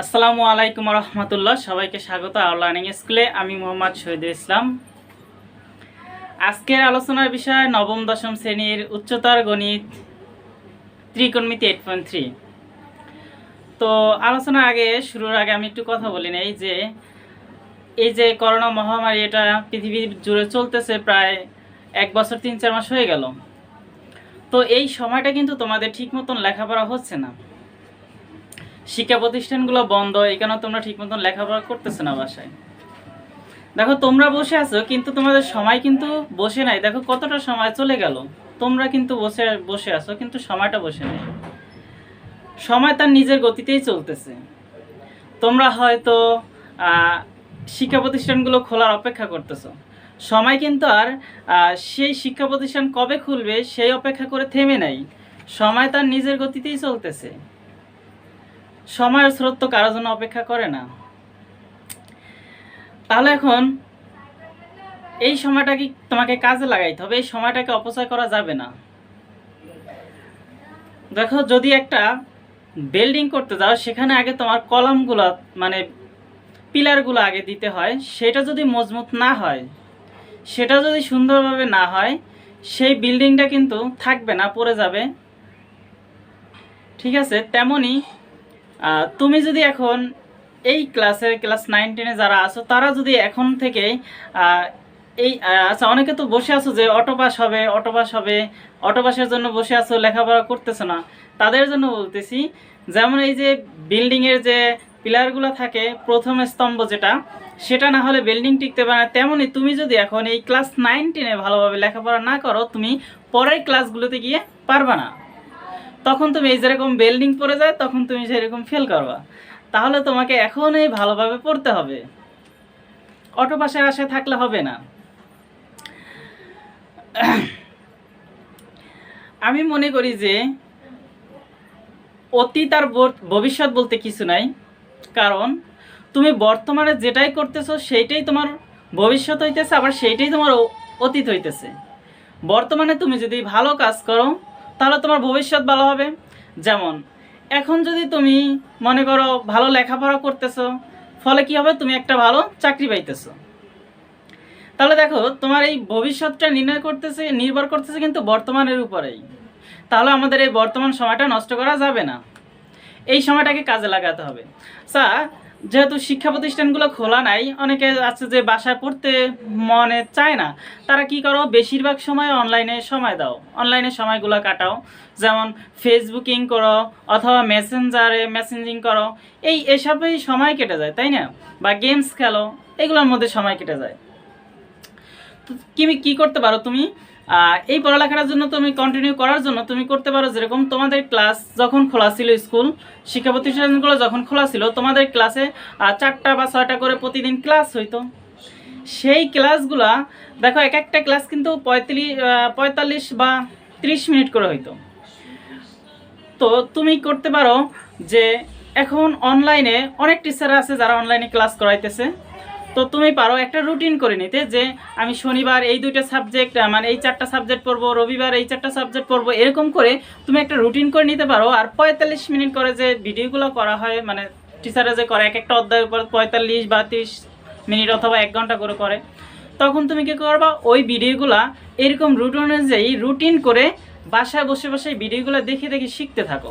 আসসালামু আলাইকুম রহমতুল্লাহ। সবাইকে স্বাগত আওয়ার লার্নিং স্কুলে। আমি মোহাম্মদ শহীদুল ইসলাম। আজকের আলোচনার বিষয় নবম দশম শ্রেণীর উচ্চতর গণিত ত্রিকোণমিতি 8.3। তো আলোচনার আগে শুরুর আগে আমি একটু কথা বলি নেই যে এই যে করোনা মহামারী, এটা পৃথিবী জুড়ে চলতেছে প্রায় 1 বছর 3-4 মাস হয়ে গেল। তো এই সময়টা কিন্তু তোমাদের ঠিক মতন লেখাপড়া হচ্ছে না, শিক্ষা প্রতিষ্ঠানগুলো বন্ধ, এই কারণে তোমরা ঠিক মতন লেখাপড়া করতেছো না বাসায়। দেখো তোমরা বসে আছো কিন্তু তোমাদের সময় কিন্তু বসে নাই। দেখো কতটা সময় চলে গেল, তোমরা কিন্তু বসে বসে আছো কিন্তু সময়টা বসে নেই। সময় তার নিজের গতিতেই চলতেছে। তোমরা হয়তো শিক্ষা প্রতিষ্ঠানগুলো খোলার অপেক্ষা করতেছো, সময় কিন্তু আর সেই শিক্ষা প্রতিষ্ঠান কবে খুলবে সেই অপেক্ষা করে থেমে নাই। সময় তার নিজের গতিতেই চলতেছে। সময়ের স্রোত তো কারোর জন্য অপেক্ষা করে না। তাহলে এখন এই সময়টাকে তোমাকে কাজে লাগাইতে হবে, এই সময়টাকে অপচয় করা যাবে না। দেখো যদি একটা বিল্ডিং করতে যাও, সেখানে আগে তোমার কলামগুলো মানে পিলারগুলো আগে দিতে হয়। সেটা যদি মজবুত না হয়, সেটা যদি সুন্দরভাবে না হয়, সেই বিল্ডিংটা কিন্তু থাকবে না, পড়ে যাবে। ঠিক আছে, তেমনি তুমি যদি এখন এই ক্লাস 9-10-এ যারা আছো, তারা যদি এখন থেকে এই আচ্ছা, অনেকে তো বসে আছো যে অটোপাস হবে, অটোপাসের জন্য বসে আছো, লেখাপড়া করতেছো না। তাদের জন্য বলতেছি, যেমন এই যে বিল্ডিংয়ের যে পিলারগুলো থাকে, প্রথম স্তম্ভ যেটা, সেটা না হলে বিল্ডিং টিকতে পারে না। তেমনি তুমি যদি এখন এই ক্লাস 9-10-এ ভালোভাবে লেখাপড়া না করো, তুমি পরের ক্লাসগুলোতে গিয়ে পারবা না। তখন তুমি এই যেরকম বিল্ডিং পড়ে যায়, তখন তুমি সেরকম ফেল করবা। তাহলে তোমাকে এখনই ভালোভাবে পড়তে হবে, অটোপাসের আশায় থাকলে হবে না। আমি মনে করি যে অতীত আর ভবিষ্যৎ বলতে কিছু নাই, কারণ তুমি বর্তমানে যেটাই করতেছো সেইটাই তোমার ভবিষ্যৎ হইতেছে, আবার সেইটাই তোমার অতীত হইতেছে। বর্তমানে তুমি যদি ভালো কাজ করো তাহলে তোমার ভবিষ্যৎ ভালো হবে। যেমন এখন যদি তুমি মনে করো ভালো লেখাপড়া করতেছো, ফলে কি হবে, তুমি একটা ভালো চাকরি পাইতেছো। তাহলে দেখো তোমার এই ভবিষ্যৎটা নির্ভর করতেছে কিন্তু বর্তমানের উপরেই। তাহলে আমাদের এই বর্তমান সময়টা নষ্ট করা যাবে না, এই সময়টাকে কাজে লাগাতে হবে। যেহেতু শিক্ষা প্রতিষ্ঠানগুলো খোলা নাই, অনেকে আছে যে বাসায় পড়তে মনে চায় না, তারা কি করো, বেশিরভাগ সময় অনলাইনে সময় দাও, অনলাইনে সময়গুলো কাটাও। যেমন ফেসবুকিং করো অথবা মেসেঞ্জিং করো, এসবেই সময় কেটে যায়, তাই না? বা গেমস খেলো, এগুলোর মধ্যে সময় কেটে যায়। তো তুমি কী করতে পারো, তুমি এই পড়ালেখার জন্য তুমি কন্টিনিউ করার জন্য তুমি করতে পারো, যেরকম তোমাদের ক্লাস যখন খোলা ছিল, স্কুল শিক্ষা প্রতিষ্ঠানগুলো যখন খোলা ছিল, তোমাদের ক্লাসে 4টা বা 6টা করে প্রতিদিন ক্লাস হইতো। সেই ক্লাসগুলা দেখো, এক একটা ক্লাস কিন্তু 45 বা 30 মিনিট করে হইতো। তো তুমি করতে পারো যে এখন অনলাইনে অনেক টিচার আছে যারা অনলাইনে ক্লাস করাইতেছে। তো তুমি পারো একটা রুটিন করে নিতে, যে আমি শনিবার এই 2টা সাবজেক্ট মানে এই 4টা সাবজেক্ট পড়বো, রবিবার এই 4টা সাবজেক্ট পড়বো, এরকম করে তুমি একটা রুটিন করে নিতে পারো। আর 45 মিনিট করে যে ভিডিওগুলো করা হয়, মানে টিচাররা যে করে এক একটা অধ্যায়ের উপর 45 বা 30 মিনিট অথবা 1 ঘন্টা করে করে, তখন তুমি কী করবা, ওই ভিডিওগুলা এরকম রুটিন অনুযায়ী রুটিন করে বাসায় বসে বসে ভিডিওগুলো দেখে দেখে শিখতে থাকো।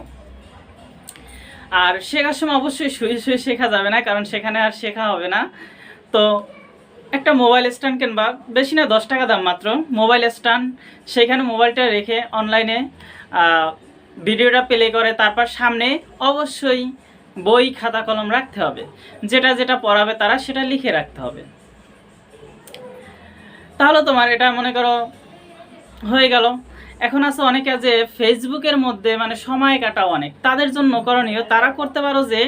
আর শেখার সময় অবশ্যই শুয়ে শুয়ে শেখা যাবে না, কারণ সেখানে আর শেখা হবে না। তো একটা মোবাইল স্ট্যান্ড কিনবা, বেশি না 10 টাকা দাম মাত্র মোবাইল স্ট্যান্ড, সেখানে মোবাইলটা রেখে অনলাইনে ভিডিওটা প্লে করে, তারপর সামনে অবশ্যই বই খাতা কলম রাখতে হবে, যেটা যেটা পড়াবে তারা সেটা লিখে রাখতে হবে। তাহলে তোমার এটা মনে করো হয়ে গেল। এখন আছে অনেকে যে ফেসবুকের মধ্যে মানে সময় কাটাও অনেক, তাদের জন্য করণীয়, তারা করতে পারো যে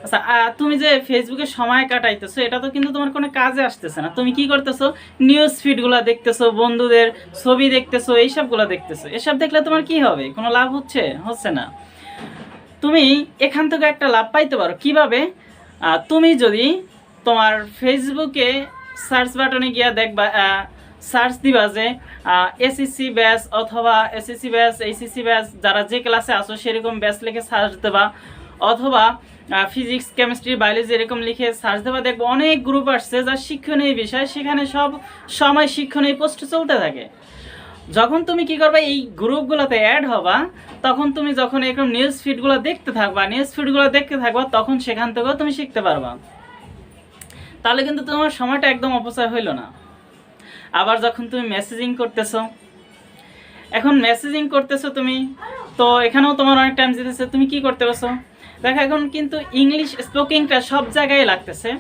আচ্ছা, তুমি যে ফেসবুকে সময় কাটাইতেছো, এটা তো কিন্তু তোমার কোনো কাজে আসতেছে না। তুমি কি করতেছো, নিউজ ফিডগুলো দেখতেছো, বন্ধুদের ছবি দেখতেছো, এইসবগুলো দেখতেছো। এসব দেখলে তোমার কি হবে, কোনো লাভ হচ্ছে না। তুমি এখান থেকে একটা লাভ পাইতে পারো কিভাবে, তুমি যদি তোমার ফেসবুকে সার্চ বাটনে গিয়া দেখবা, সার্চ দিবা যে এসএসসি ব্যাচ অথবা এসএসসি ব্যাচ, এইচএসসি ব্যাচ, যারা যে ক্লাসে আসো সেরকম ব্যাচ লিখে সার্চ দেবা, অথবা ফিজিক্স, কেমিস্ট্রি, বায়োলজি এরকম লিখে সার্চ দেবা, দেখবো অনেক গ্রুপ আসছে যা শিক্ষণীয় বিষয়, সেখানে সব সময় শিক্ষণীয় পোস্ট চলতে থাকে। যখন তুমি কি করবে, এই গ্রুপগুলোতে অ্যাড হবা, তখন তুমি যখন এরকম নিউজ ফিডগুলো দেখতে থাকবা, তখন সেখান থেকেও তুমি শিখতে পারবা। তাহলে কিন্তু তোমার সময়টা একদম অপচয় হইল না। আবার যখন তুমি মেসেজিং করতেছো তুমি, তো এখানেও তোমার অনেক টাইম যেতেছে, তুমি কি করতে পারছো, দেখো এখন কিন্তু ইংলিশ স্পিকিংটা সব জায়গায় লাগতেছে।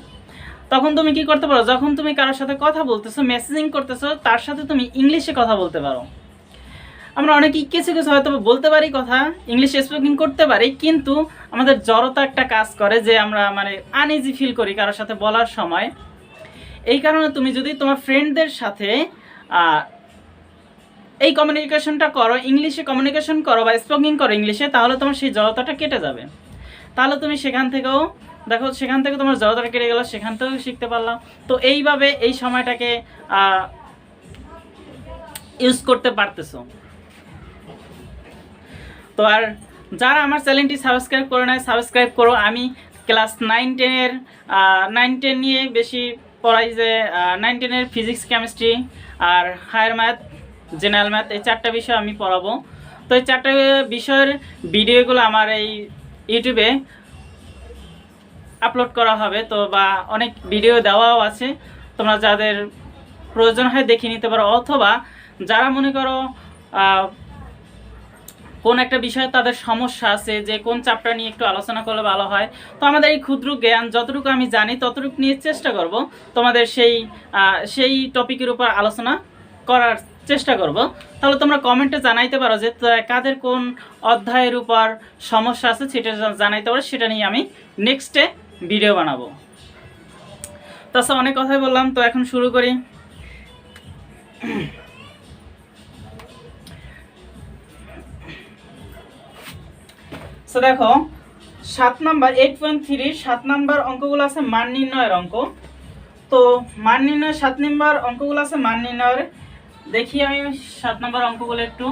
তখন তুমি কি করতে পারো, যখন তুমি কারোর সাথে কথা বলতেছো, মেসেজিং করতেছো, তার সাথে তুমি ইংলিশে কথা বলতে পারো। আমরা অনেকেই কিছু কিছু হয়তো বলতে পারি কথা, ইংলিশ স্পিকিং করতে পারি, কিন্তু আমাদের জড়তা একটা কাজ করে যে আমরা মানে আনইজি ফিল করি কারোর সাথে বলার সময়। এই কারণে তুমি যদি তোমার ফ্রেন্ডদের সাথে এই কমিউনিকেশনটা করো, ইংলিশে কমিউনিকেশন করো বা স্পিকিং করো ইংলিশে, তাহলে তোমার সেই জড়তাটা কেটে যাবে। তাহলে তুমি সেখান থেকেও দেখো, সেখান থেকে তোমার জড়তাটা কেটে গেল, সেখান থেকেও শিখতে পারলাম। তো এইভাবে এই সময়টাকে ইউজ করতে পারতেছো। তো আর যারা আমার চ্যানেলটি সাবস্ক্রাইব করে নেয়, সাবস্ক্রাইব করো। আমি ক্লাস 9-10 নিয়ে বেশি পড়াই, যে 9-10 ফিজিক্স, কেমিস্ট্রি আর হায়ার ম্যাথ, জেনারেল ম্যাথ, এই 4টা বিষয় আমি পড়াবো। তো এই 4টা বিষয়ের ভিডিওগুলো আমার এই ইউটিউবে আপলোড করা হবে। তো বা অনেক ভিডিও দেওয়াও আছে, তোমরা যাদের প্রয়োজন হয় দেখে নিতে পারো। অথবা যারা মনে করো কোন একটা বিষয়ে তাদের সমস্যা আছে, যে কোন চ্যাপ্টার নিয়ে একটু আলোচনা করলে ভালো হয়, তো আমাদের এই ক্ষুদ্র জ্ঞান যতটুকু আমি জানি ততটুকু নিয়ে চেষ্টা করব তোমাদের সেই টপিকের উপর আলোচনা করার চেষ্টা করব। তাহলে তোমরা কমেন্টে জানাইতে পারো যে কাদের কোন অধ্যায়ের উপর সমস্যা আছে, সেটা জানাইতে পারো, সেটা নিয়ে আমি নেক্সটে ভিডিও বানাবো। তাছাড়া অনেক কথাই বললাম, তো এখন শুরু করি। তো দেখো 7 নাম্বার 8.3 7 নাম্বার অঙ্কগুলো আছে মান নির্ণয়ের অঙ্ক। তো মান নির্ণয় 7 নাম্বার অঙ্কগুলো আছে মান নির্ণয়ের। দেখি আমি 7 নাম্বার অঙ্কগুলো একটু।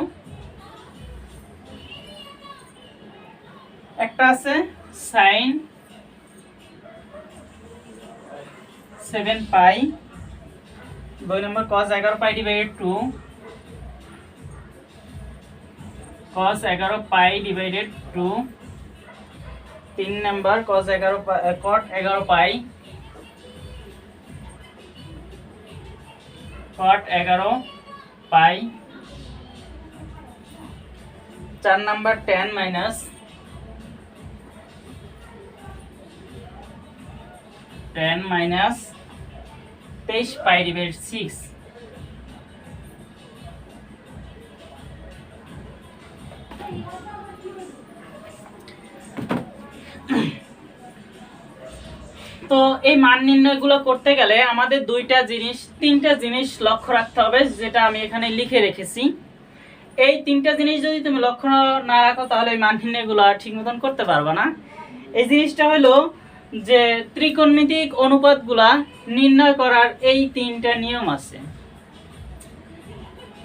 একটা আছে sin 7 পাই, 2 নম্বর cos 11 pi divided 2, cos 11 pi divided 2, 3 number cos 11 cot 11 পাই, cot 11 পাই, 4 নাম্বার tan মাইনাস 23 পাই ডিভাইডেড 6, তো এই মান নির্ণয়গুলো করতে গেলে আমাদের 3টা জিনিস লক্ষ্য রাখতে হবে, যেটা আমি এখানে লিখে রেখেছি। এই 3টা জিনিস যদি তুমি লক্ষ্য না রাখো, তাহলে এই মান নির্ণয়গুলো ঠিক মতন করতে পারবে না। এই জিনিসটা হলো যে ত্রিকোণমিতিক অনুপাতগুলা নির্ণয় করার এই 3টা নিয়ম আছে।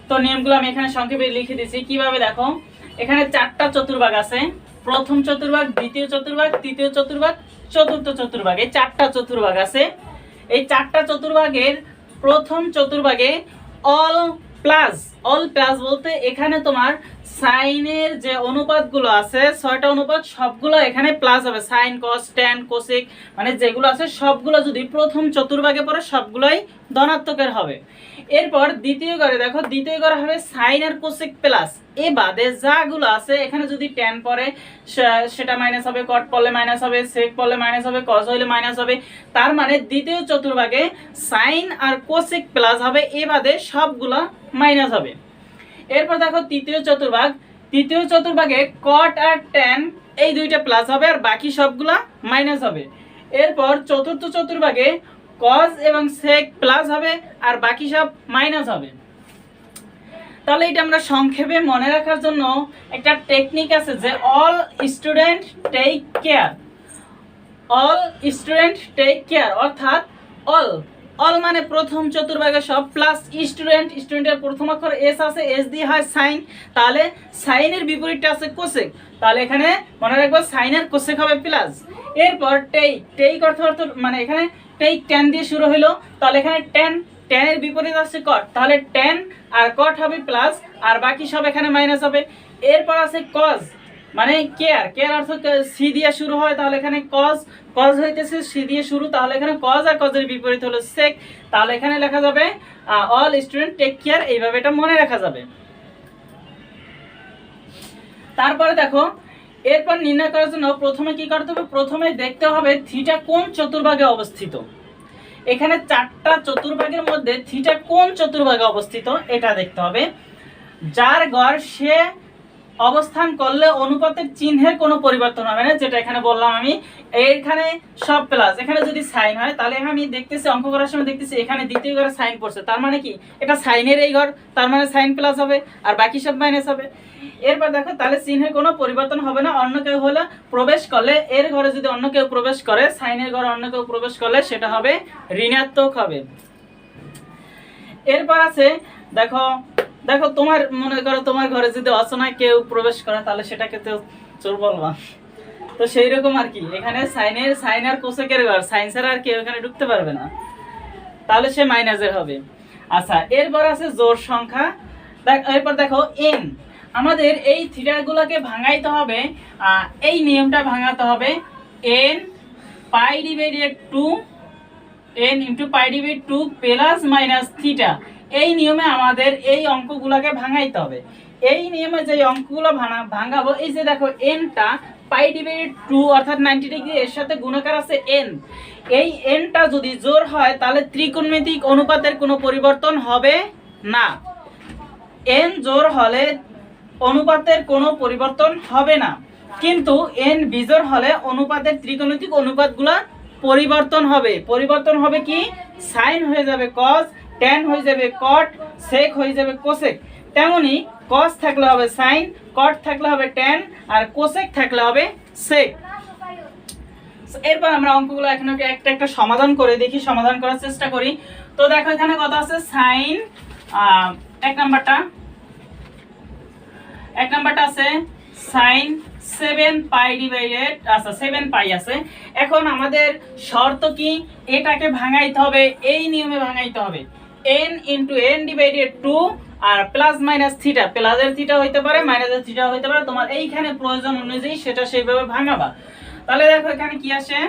তো নিয়মগুলো আমি এখানে সংক্ষেপে লিখে দিয়েছি। কিভাবে দেখো, এখানে 4টা চতুর্ভাগ আছে, প্রথম চতুর্ভাগ, দ্বিতীয় চতুর্ভাগ, তৃতীয় চতুর্ভাগ, চতুর্থ চতুর্ভাগ, এই 4টা চতুর্ভাগ আছে। এই 4টা চতুর্ভাগের প্রথম চতুর্ভাগে অল প্লাস বলতে এখানে তোমার সাইনের যে অনুপাতগুলো আছে 6টা অনুপাত, সবগুলো এখানে প্লাস হবে। সাইন, কস, ট্যান, কোসেক, মানে যেগুলো আছে সবগুলো যদি প্রথম চতুর্ভাগে পড়ে সবগুলোই ধনাত্মকের হবে। এরপর দ্বিতীয় ঘরে দেখো, দ্বিতীয় ঘরে হবে সাইন আর কোসেক প্লাস, এ বাদে যাগুলো আছে এখানে যদি ট্যান পড়ে সেটা মাইনাস হবে, কট পড়লে মাইনাস হবে, সেক পড়লে মাইনাস হবে, কস হইলে মাইনাস হবে। তার মানে দ্বিতীয় চতুর্ভাগে সাইন আর কোসেক প্লাস হবে, এ বাদে সবগুলা মাইনাস হবে। এরপর দেখো তৃতীয় চতুর্ভাগে কট আর ট্যান এই দুইটা প্লাস হবে আর বাকি সবগুলা মাইনাস হবে। এরপর চতুর্থ চতুর্ভাগে কজ এবং সেক প্লাস হবে আর বাকি সব মাইনাস হবে। তাহলে এটা আমরা সংক্ষেপে মনে রাখার জন্য একটা টেকনিক আছে, যে অল স্টুডেন্ট টেক কেয়ার, অর্থাৎ অল অল মানে প্রথম চতুর্ভাগে সব, প্লাস স্টুডেন্ট, স্টুডেন্টের প্রথম অক্ষর এস আছে, এস দিয়ে হয় সাইন, তাহলে সাইনের বিপরীতটা আছে কোসেক, তাহলে এখানে মনে রাখবো সাইনের কোসেক হবে প্লাস। এরপর টেক, টেক অর্থ মানে এখানে টেক ট্যান দিয়ে শুরু হলো, তাহলে এখানে ট্যান, ট্যানের বিপরীত আছে কট, তাহলে ট্যান আর কট হবে প্লাস, আর বাকি সব এখানে মাইনাস হবে। এরপর আছে কজ মানে কেয়ার, কেয়ার অর্থ সি দিয়ে শুরু হয়, তাহলে এখানে কজ, কজ হইতেছে সি দিয়ে শুরু, তাহলে এখানে কজ আর কজের বিপরীত হলো সেক, তাহলে এখানে লেখা যাবে অল স্টুডেন্ট টেক কেয়ার, এইভাবে এটা মনে রাখা যাবে। তারপরে দেখো এরপর নির্ণয় করার জন্য প্রথমে কি করতে হবে, প্রথমে দেখতে হবে থিটা কোন চতুর্ভাগে অবস্থিত। এখানে চারটা চতুর্ভাগের মধ্যে থিটা কোন চতুর্ভাগে অবস্থিত এটা দেখতে হবে। যার গড় সে অবস্থান করলে অনুপাতের চিহ্নের কোনো পরিবর্তন হবে না, যেটা এখানে বললাম আমি। এইখানে সব প্লাস, এখানে যদি সাইন হয় তাহলে আমি দেখতেছি অঙ্ক করার সময় দেখতেছি এখানে দ্বিতীয় ঘরে সাইন পড়ছে, তার মানে কি এটা সাইনের এই ঘর, তার মানে সাইন প্লাস হবে আর বাকি সব মাইনাস হবে। এরপর দেখো তাহলে চিহ্নের কোনো পরিবর্তন হবে না, অন্য কেউ হলে প্রবেশ করলে, এর ঘরে যদি অন্য কেউ প্রবেশ করে, সাইনের ঘরে অন্য কেউ প্রবেশ করলে সেটা হবে ঋণাত্মক হবে। এরপর আছে দেখো, দেখো তোমার মনে করো তোমার ঘরে যদি অচেনা কেউ প্রবেশ করে তাহলে সেটাকে তো চোর বলবা, তো সেই রকম আর কি এখানে সাইনের, সাইন আর কোসেকের ঘর, সাইন ছাড়া আর কেউ এখানে ঢুকতে পারবে না, তাহলে সে মাইনাসের হবে। আচ্ছা এরপর আছে জোড় সংখ্যা। এরপর দেখো এন, আমাদের এই থিটাগুলোকে ভাঙাইতে হবে, এই নিয়মটা ভাঙাতে হবে, এন পাই ডিভাইডেড 2, এন ইন্টু পাই ডিভাইডেড 2 প্লাস মাইনাস থিটা, এই নিয়মে আমাদের এই অঙ্কগুলোকে ভাঙাইতে হবে। এই নিয়মে যে অঙ্কগুলো ভাঙাবো, এই যে দেখো এনটা পাই ডিভাইডেড 2 অর্থাৎ 90 ডিগ্রি, এর সাথে গুণাকার আছে এন, এই এনটা যদি জোড় হয় তাহলে ত্রিকোণমিতিক অনুপাতের কোনো পরিবর্তন হবে না। এন জোড় হলে অনুপাতের কোনো পরিবর্তন হবে না, কিন্তু এন বিজোড় হলে অনুপাতের ত্রিকোণমিতিক অনুপাতগুলো পরিবর্তন হবে। পরিবর্তন হবে কি, সাইন হয়ে যাবে কজ, ট্যান হয়ে যাবে কট, সেক হয়ে যাবে কোসেক। তেমনি কস থাকলে হবে সাইন, কট থাকলে হবে ট্যান, আর কোসেক থাকলে হবে সেক। এরপর আমরা অঙ্কগুলো এখন একটা একটা সমাধান করে দেখি, সমাধান করার চেষ্টা করি। তো দেখো এখানে কত আছে, সাইন এক নাম্বারটা আছে সাইন 7 পাই ডিভাইডেড, আচ্ছা 7 পাই আছে। এখন আমাদের শর্ত কি, এটাকে ভাঙাইতে হবে, এই নিয়মে ভাঙাইতে হবে, n ইন্টু n ডিভাইডেড 2 আর প্লাস মাইনাস থিটা, প্লাসের থিটা হইতে পারে মাইনাসের থিটা হইতে পারে, তোমার এইখানে প্রয়োজন অনুযায়ী সেটা সেইভাবে ভাঙাবা। তাহলে দেখো এখানে কি আসে,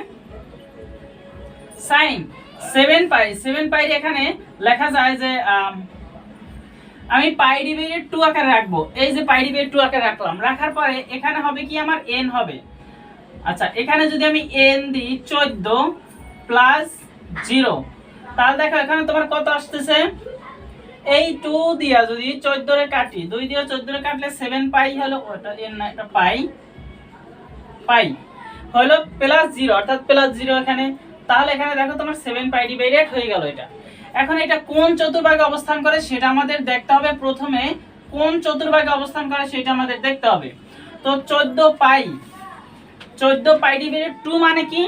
সাইন 7 পাই, 7 পাই এখানে লেখা যায় যে আমি পাই ডিভাইডেড 2 আকারে রাখবো, এই যে পাই ডিভাইডেড 2 আকারে রাখলাম, রাখার পরে এখানে হবে কি আমার n হবে। আচ্ছা এখানে যদি আমি n দিই 14 প্লাস 0, তাহলে দেখো এখানে তোমার কত আসতেছে, এই 2 দিয়া যদি 14 রে কাটি, 2 দিয়ে 14 রে কাটলে 7 পাই হলো, ওটা n না এটা পাই, পাই হলো প্লাস 0 অর্থাৎ প্লাস 0 এখানে, তাহলে এখানে দেখো তোমার 7 পাই ডিভাইডেড হয়ে গেল এটা। এখন এটা কোন চতুর্ভাগে অবস্থান করে সেটা আমাদের দেখতে হবে, প্রথমে কোন চতুর্ভাগে অবস্থান করে সেটা আমাদের দেখতে হবে। তো 14 পাই ডিভাইডেড 2 মানে কি,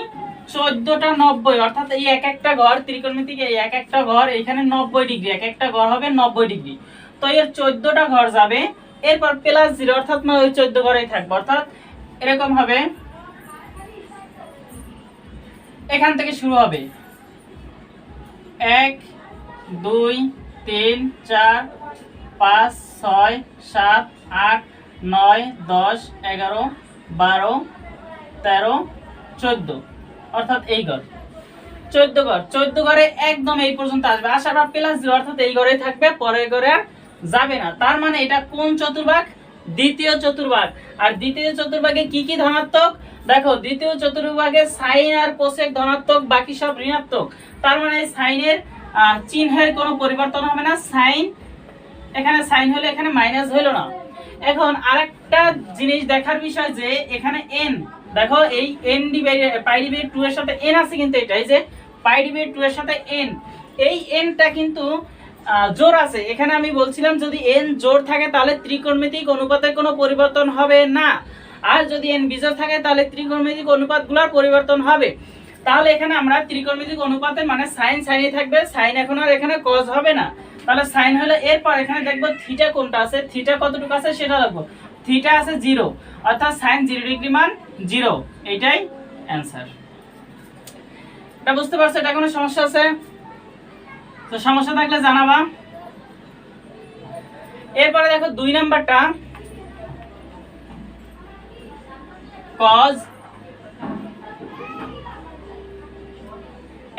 14টা 90, অর্থাৎ এই এক একটা ঘর ত্রিকোণমিতিক, এই এক একটা ঘর এখানে 90 ডিগ্রি, এক একটা ঘর হবে 90 ডিগ্রি, তো এর 14টা ঘর যাবে, এরপর প্লাস 0 অর্থাৎ মানে ওই 14 ঘরেই থাকবে, অর্থাৎ এরকম হবে, এখান থেকে শুরু হবে 1 2 3 4 5 6 7 8 9 10 11 12 13 14, অর্থাৎ এই ঘর 14 ঘরে একদম এই পর্যন্ত আসবে, আসার পর প্লাস 0 অর্থাৎ এই ঘরেই থাকবে, পরের ঘরে আর যাবে না। তার মানে এটা কোন চতুর্ভাগ, দ্বিতীয় চতুর্ভাগ। আর দ্বিতীয় চতুর্ভাগে কি কি ধনাত্মক, দেখো দ্বিতীয় চতুর্ভাগে সাইন আর কোসেক ধনাত্মক, বাকি সব ঋণাত্মক, তার মানে সাইনের চিহ্নের কোনো পরিবর্তন হবে না, সাইন এখানে সাইন হলে এখানে মাইনাস হলো না। এখন আরেকটা জিনিস দেখার বিষয় যে এখানে n, দেখো এই n ডিভাইডেড পাই ডিভাইডেড 2 এর সাথে n আছে, কিন্তু এটাই যে পাই ডিভাইডেড 2 এর সাথে n, এই nটা কিন্তু জোড় আছে। এখানে আমি বলছিলাম যদি n জোড় থাকে তাহলে ত্রিকোণমিতিক অনুপাতের কোনো পরিবর্তন হবে না, আর যদি n বিজোড় থাকে তাহলে ত্রিকোণমিতিক অনুপাতগুলোর পরিবর্তন হবে। তাহলে এখানে আমরা ত্রিকোণমিতিক অনুপাতের মানে সাইন সাইনই থাকবে, সাইন এখন আর এখানে কজ হবে না। তাহলে সাইন হলো, এরপর এখানে দেখবো থিটা কোনটা আছে, থিটা কতটুকু আছে সেটা লিখবো। থিটা আছে 0, অর্থাৎ সাইন 0 ডিগ্রি মান 0, এইটাই অ্যান্সার। এটা বুঝতে পারছো? এটা কোনো সমস্যা আছে? তো সমস্যা থাকলে জানাবা। এরপরে দেখো 2 নাম্বারটা, cos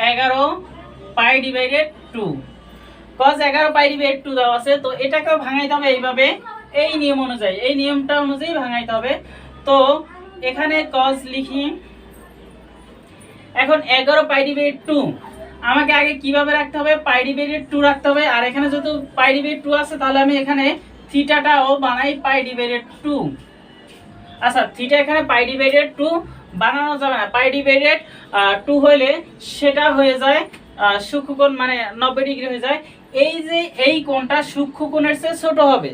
11 pi divided 2, cos 11 pi divided 2 দেওয়া আছে। তো এটাকেও ভাঙাইতে হবে এইভাবে, এই নিয়ম অনুযায়ী, এই নিয়মটা অনুযায়ী ভাঙাইতে হবে। তো এখানে cos লিখি, এখন 11 পাই ডিভাইডেড 2 আমাকে আগে কিভাবে রাখতে হবে, পাই ডিভাইডেড 2 রাখতে হবে। আর এখানে যেহেতু পাই ডিভাইডেড 2 আছে, তাহলে আমি এখানে থিটাটাও বানাই পাই ডিভাইডেড 2। আচ্ছা, থিটা এখানে পাই ডিভাইডেড 2 বানানো যাবে না, পাই ডিভাইডেড 2 হইলে সেটা হয়ে যায় সূক্ষ্মকোণ, মানে 90 ডিগ্রি হয়ে যায়। এই যে এই কোণটা সূক্ষ্মকোণের চেয়ে ছোট হবে,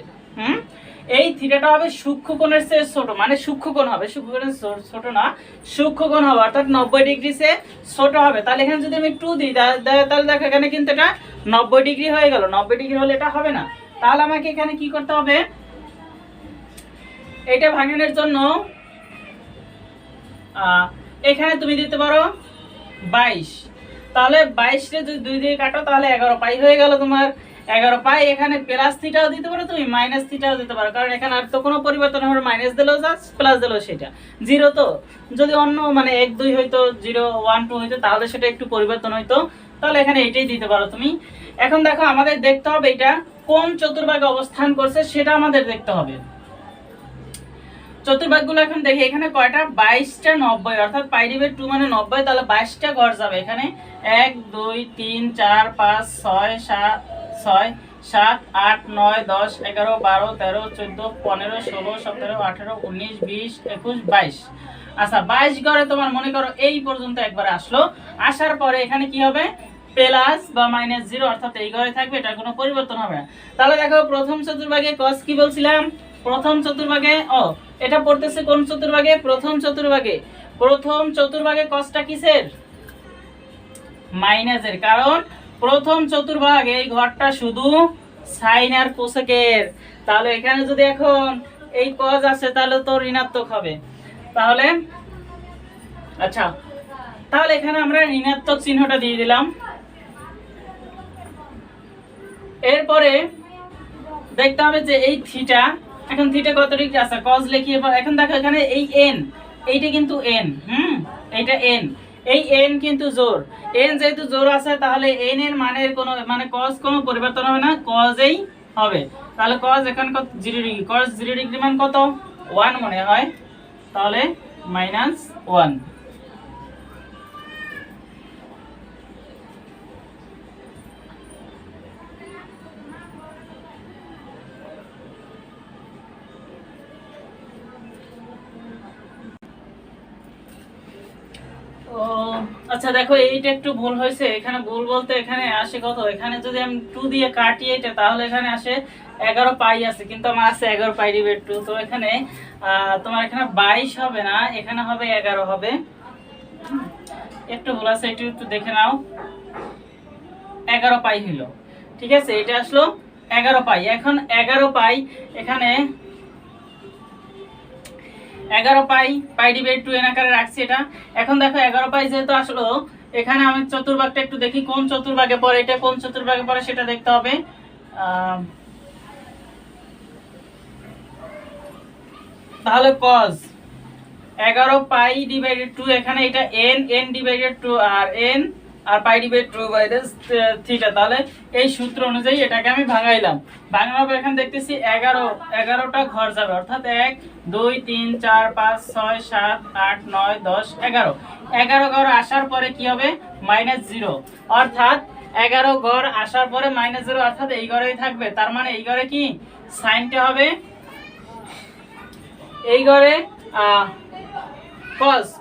এই থিটাটা হবে সূক্ষ্মকোণের চেয়ে ছোট, মানে সূক্ষ্মকোণ হবে, সূক্ষ্মকোণের ছোট না, সূক্ষ্মকোণ হবে, অর্থাৎ 90 ডিগ্রি চেয়ে ছোট হবে। তাহলে এখানে যদি আমি 2 দিই, তাহলে দেখো এখানে কিন্তু এটা 90 ডিগ্রি হয়ে গেল। 90 ডিগ্রি হলে এটা হবে না। তাহলে আমাকে এখানে কি করতে হবে, এটা ভাঙানোর জন্য এখানে তুমি দিতে পারো 22। তাহলে 22 রে যদি 2 দিয়ে কাটো তাহলে 11 পাই হয়ে গেল তোমার। 11 পাই, এখানে প্লাস থিটাও দিতে পারো তুমি, মাইনাস থিটাও দিতে পারো, কারণ এখানে আর তো কোনো পরিবর্তন হবে, মাইনাস দিলেও যাচ্ছে প্লাস দিলেও সেটা 0। তো যদি অন্য মানে 1 2 হইতো, 0 1 2 হইতো, তাহলে সেটা একটু পরিবর্তন হইতো। তাহলে এখানে এটাই দিতে পারো তুমি। এখন দেখো আমাদের দেখতে হবে এটা কোন চতুর্ভাগে অবস্থান করছে সেটা আমাদের দেখতে হবে। চতুর্ভাগগুলো এখন দেখি, এখানে কয়টা, 22টা 90, অর্থাৎ পাই ডিভাইডেড 2 মানে 90, তাহলে 22টা ঘর যাবে এখানে। 1 2 3 4 5 6 7 8 9 10 11 12 13 14 15 16 17 18 19 20 21 22। আচ্ছা, 22 ঘরে তোমার মনে করো এই পর্যন্ত একবারে আসলো। আসার পরে এখানে কি হবে, প্লাস বা মাইনাস 0, অর্থাৎ এই ঘরে থাকবে, এটা কোনো পরিবর্তন হবে না। তাহলে দেখো প্রথম চতুর্ভাগে cos কি বলছিলাম, প্রথম চতুর্ভাগে এটা পড়তেছে কোন চতুর্ভাগে, প্রথম চতুর্ভাগে। প্রথম চতুর্ভাগে cosটা কিসের, মাইনাসের, কারণ প্রথম চতুর্ভাগ এই ঘরটা শুধু সাইন আর কোসেকের। তাহলে এখানে যদি এখন এই cos আছে তাহলে তো ঋণাত্মক হবে। তাহলে আচ্ছা, তাহলে এখানে আমরা ঋণাত্মক চিহ্নটা দিয়ে দিলাম। এরপরে দেখতে হবে যে এই থিটা, এখন থিটা কত ডিগ্রি আছে, cos লিখি। এখন দেখো এখানে এই n, এইটা কিন্তু n, এইটা n, এই n কিন্তু জোর, n যেহেতু জোর আছে তাহলে n এর মানের কোনো মানে cos কোনো পরিবর্তন হবে না, cos এই হবে। তাহলে cos এখানে কত, 0 ডিগ্রি, cos 0 ডিগ্রি মান কত, 1 মনে হয়, তাহলে -1। ও আচ্ছা, দেখো এইটা একটু ভুল হয়েছে। এখানে ভুল বলতে এখানে আসে কত, এখানে যদি আমি 2 দিয়ে কাটি এটা, তাহলে এখানে আসে 11 পাই আছে, কিন্তু আমার আছে 11 পাই ডিভাইড 2। তো এখানে তোমার এখানে 22 হবে না, এখানে হবে 11 হবে। একটু ভুল আছে, একটু একটু দেখে নাও। 11 পাই হলো, ঠিক আছে, এটা আসলো 11 পাই। এখন 11 পাই, এখানে 11 পাই, পাই ডিভাইড 2 এন আকারে রাখছি এটা। এখন দেখো 11 পাই যেহেতু আসলো, এখানে আমি চতুর্ভাগটা একটু দেখি কোন চতুর্ভাগে পড়ে, এটা কোন চতুর্ভাগে পড়ে সেটা দেখতে হবে। তাহলে cos 11 পাই ডিভাইডেড 2, এখানে এটা n ডিভাইডেড 2 আর n আর পাই ডিভাইড 2 বাইরে থিটা। তাহলে এই সূত্র অনুযায়ী এটাকে আমি ভাঙাইলাম। ভাঙানোর পর এখানে দেখতেছি 11টা ঘর যাবে, অর্থাৎ 1 2 3 4 5 6 7 8 9 10 11। 11 ঘর আসার পরে কি হবে, -0, অর্থাৎ 11 ঘর আসার পরে -0, অর্থাৎ এই ঘরেই থাকবে। তার মানে এই ঘরে কি সাইনটা হবে, এই ঘরে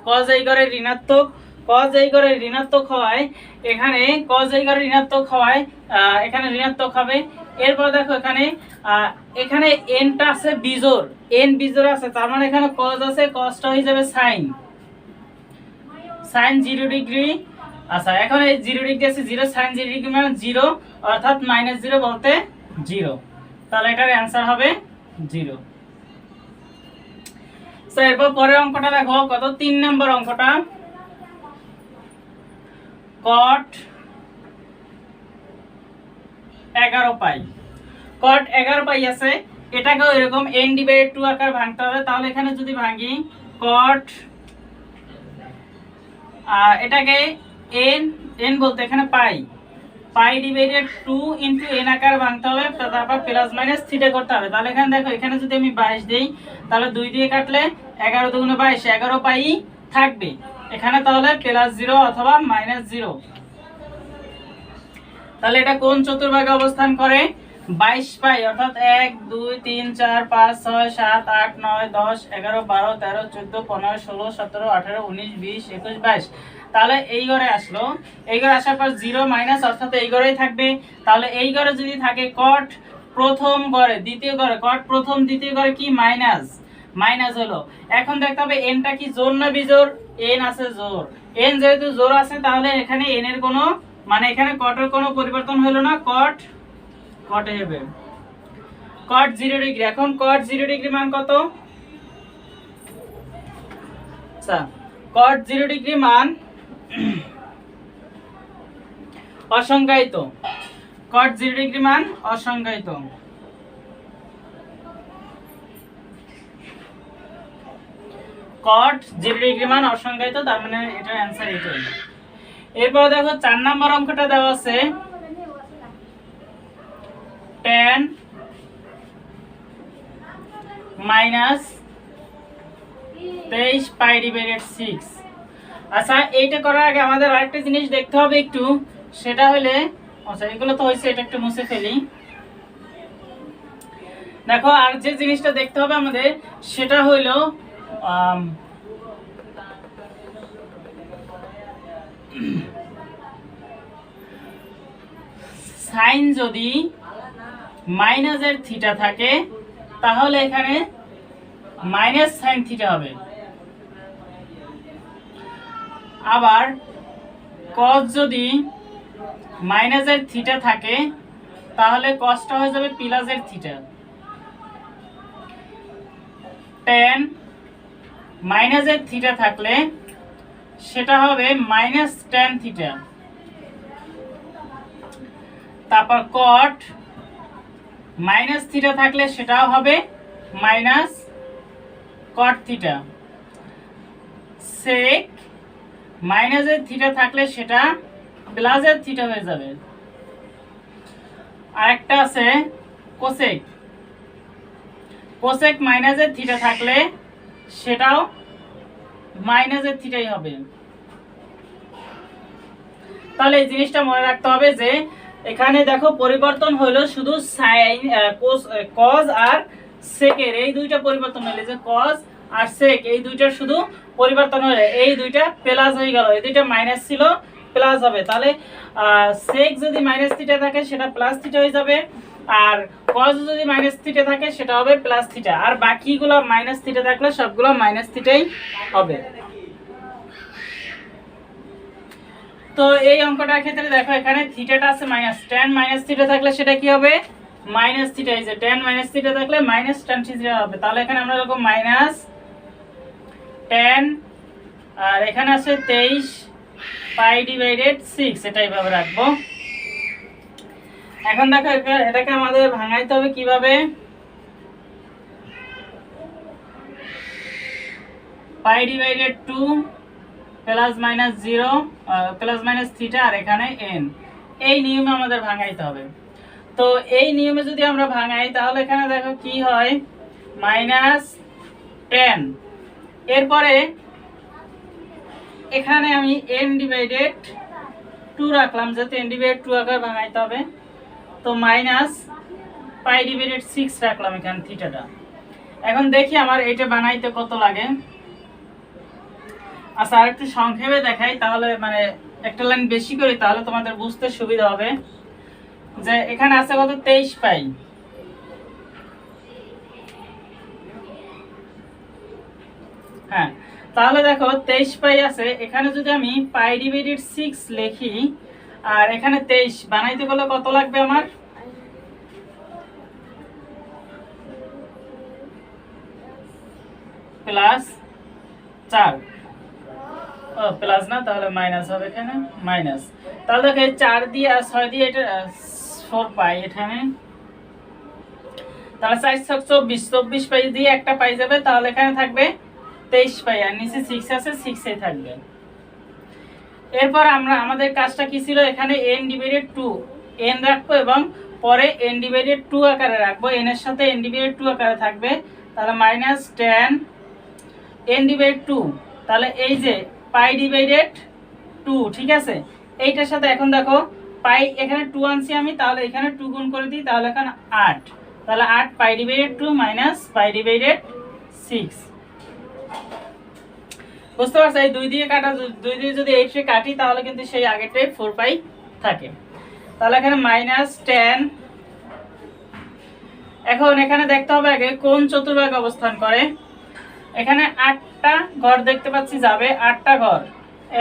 cos এই ঘরে ঋণাত্মক, cos এই ঘরে ঋণাত্মক হওয়ায় এখানে cos এই ঘরে ঋণাত্মক হওয়ায় এখানে ঋণাত্মক হবে। এরপর দেখো এখানে এখানে n টা আছে বিজোড়, n বিজোড় আছে, তার মানে এখানে cos আছে, cosটা হয়ে যাবে sin। Sign 0 degree. আচ্ছা, এখন এই 0 ডিগ্রি আছে 0, সাইন 0 ডিগ্রি মানে 0, অর্থাৎ -0 বলতে 0, তাহলে এটার অ্যান্সার হবে 0। সো এরপর পরের অঙ্কটা দেখো, কত 3 নম্বর অঙ্কটা, cot 11 পাই। cot 11 পাই আছে, এটাকেও এরকম n/2 আকার ভাঙতে হবে। তাহলে এখানে যদি ভাঙি cot, এটাকে n বলতে এখানে π/2 ইনটু n আকার ভাঙতে হবে, তারপর প্লাস মাইনাস থিটা করতে হবে। তাহলে এখানে দেখো, এখানে যদি আমি 22 দেই, তাহলে 2 দিয়ে কাটলে 11 দুগুণে 22, 11 পাই থাকবে এখানে, তাহলে +0 অথবা -0। তাহলে এটা কোন চতুর্ভাগে অবস্থান করে? 22 পাই, অর্থাৎ 1 2 3 4 5 6 7 8 9 10 11 12 13 14 15 16 17 18 19 20 21 22। তাহলে এই ঘরে আসলো, এই ঘরে আসার পর 0 মাইনাস, অর্থাৎ এই ঘরেই থাকবে। তাহলে এই ঘরে যদি থাকে cot প্রথম ঘরে, দ্বিতীয় ঘরে cot প্রথম, দ্বিতীয় ঘরে কি মাইনাস হলো। এখন দেখতে হবে এনটা কি জোড় না বিজোড়? এন আছে জোড়। এন যেহেতু জোড় আছে, তাহলে এখানে এন এর কোনো মানে এখানে cot এর কোনো পরিবর্তন হলো না, cot হবে cot 0 ডিগ্রি। এখন cot 0 ডিগ্রি মান কত? আচ্ছা, cot 0 ডিগ্রি মান অসংজ্ঞায়িত। cot 0 ডিগ্রি মান অসংজ্ঞায়িত। cot 0 ডিগ্রি মান অসংজ্ঞায়িত, তার মানে এটার অ্যানসার এটাই। এরপর দেখো 4 নম্বর অঙ্কটা দেওয়া আছে, tan -23 π/6। আচ্ছা, এইটা করার আগে আমাদের আরেকটা জিনিস দেখতে হবে একটু, সেটা হলে, আচ্ছা এগুলো তো হয়েছে, এটা একটু মুছে ফেলি। দেখো, আর যে জিনিসটা দেখতে হবে আমাদের, সেটা হইল সাইন যদি মাইনাসের থিটা থাকে, তাহলে এখানে মাইনাস সাইন থিটা হবে। আবার cos যদি মাইনাসের থিটা থাকে, তাহলে cosটা হয়ে যাবে প্লাসের থিটা। tan মাইনাসের থিটা থাকলে সেটা হবে মাইনাস tan থিটা। তারপর cot মাইনাস থিটা থাকলে সেটাও হবে মাইনাস cot থিটা। sec মাইনাসের থিটা থাকলে সেটা প্লাসের থিটা হয়ে যাবে। আরেকটা আছে কোসেক, কোসেক মাইনাসের থিটা থাকলে সেটাও মাইনাসের থিটাই হবে। তাহলে এই জিনিসটা মনে রাখতে হবে যে এখানে দেখো পরিবর্তন হলো শুধু সাইন cos আর সেকের, এই দুইটা পরিবর্তন হলো, যে cos আর sec এই দুইটার শুধু পরিবর্তন হলো, এই দুইটা প্লাস হয়ে গেল, এই দুইটা মাইনাস ছিল প্লাস হবে। তাহলে sec যদি মাইনাস থিটা থাকে সেটা প্লাস থিটা হয়ে যাবে, আর cos যদি মাইনাস থিটা থাকে সেটা হবে প্লাস থিটা, আর বাকিগুলো মাইনাস থিটা থাকলে সবগুলো মাইনাস থিটাই হবে। তো এই অঙ্কটার ক্ষেত্রে দেখো, এখানে থিটাটা আছে মাইনাস, tan মাইনাস থিটা থাকলে সেটা কি হবে? Minus theta. এই যে tan মাইনাস থিটা থাকলে মাইনাস tan থিটা হবে। তাহলে এখানে আমরা এরকম মাইনাস tan, আর এখানে আছে 23 π/6, এটা এইভাবে রাখবো। এখন দেখো, এটাকে আমাদের ভাঙাইতে হবে কিভাবে? π/2 plus minus 0 plus minus theta, আর এখানে n, এই নিয়মে আমাদের ভাঙাইতে হবে। তো এই নিয়মে যদি আমরা ভাঙাই, তাহলে এখানে দেখো কি হয়, মাইনাস tan, এরপরে এখানে আমি n/2 রাখলাম, যাতে n/2 আকার ভাঙাইতে হবে। তো মাইনাস π/6 রাখলাম এখানে থিটাটা। এখন দেখি আমার এটা বানাইতে কত লাগে। আচ্ছা, আর একটু সংক্ষেপে দেখাই, তাহলে মানে একটা লাইন বেশি করি, তাহলে তোমাদের বুঝতে সুবিধা হবে। যে এখানে আছে কত, 23 পাই, হ্যাঁ। তাহলে দেখো 23 পাই আছে, এখানে যদি আমি পাই ডিভাইডেড 6 লিখি আর এখানে 23 বানাইতে গেলে কত লাগবে আমার? প্লাস 4, ও প্লাস না, তাহলে মাইনাস হবে এখানে, মাইনাস। তাহলে দেখো 4 দিয়ে আর 6 দিয়ে এটা 4 পাই এখানে, তাহলে 4 6 24, 24 পাই দিয়ে একটা পাই যাবে, তাহলে এখানে থাকবে 23 পাই আর নিচে 6 আছে, 6 এ থাকবে। এরপর আমরা আমাদের কাজটা কি ছিল, এখানে n ডিভাইডেড 2 n রাখবো এবং পরে n ডিভাইডেড 2 আকারে রাখবো, n এর সাথে n ডিভাইডেড 2 আকারে থাকবে, তাহলে মাইনাস 10 n ডিভাইডেড 2, তাহলে এই যে পাই ডিভাইডেড 2, ঠিক আছে। এইটার সাথে এখন দেখো পাই এখানে 2 আনছি আমি, তাহলে এখানে 2 গুণ করে দিই, তাহলে এখানে 8, তাহলে 8 পাই ডিভাইডেড 2 মাইনাস পাই ডিভাইডেড 6। বুঝতে পারছো, এই 2 দিয়ে কাটা, 2 দিয়ে যদি 8 রে কাটি তাহলে কিন্তু সেই আগেরটাই 4 পাই থাকে। তাহলে এখানে মাইনাস 10। এখন এখানে দেখতে হবে আগে কোন চতুর্ভাগে অবস্থান করে। এখানে 8টা ঘর দেখতে পাচ্ছি, যাবে 8টা ঘর,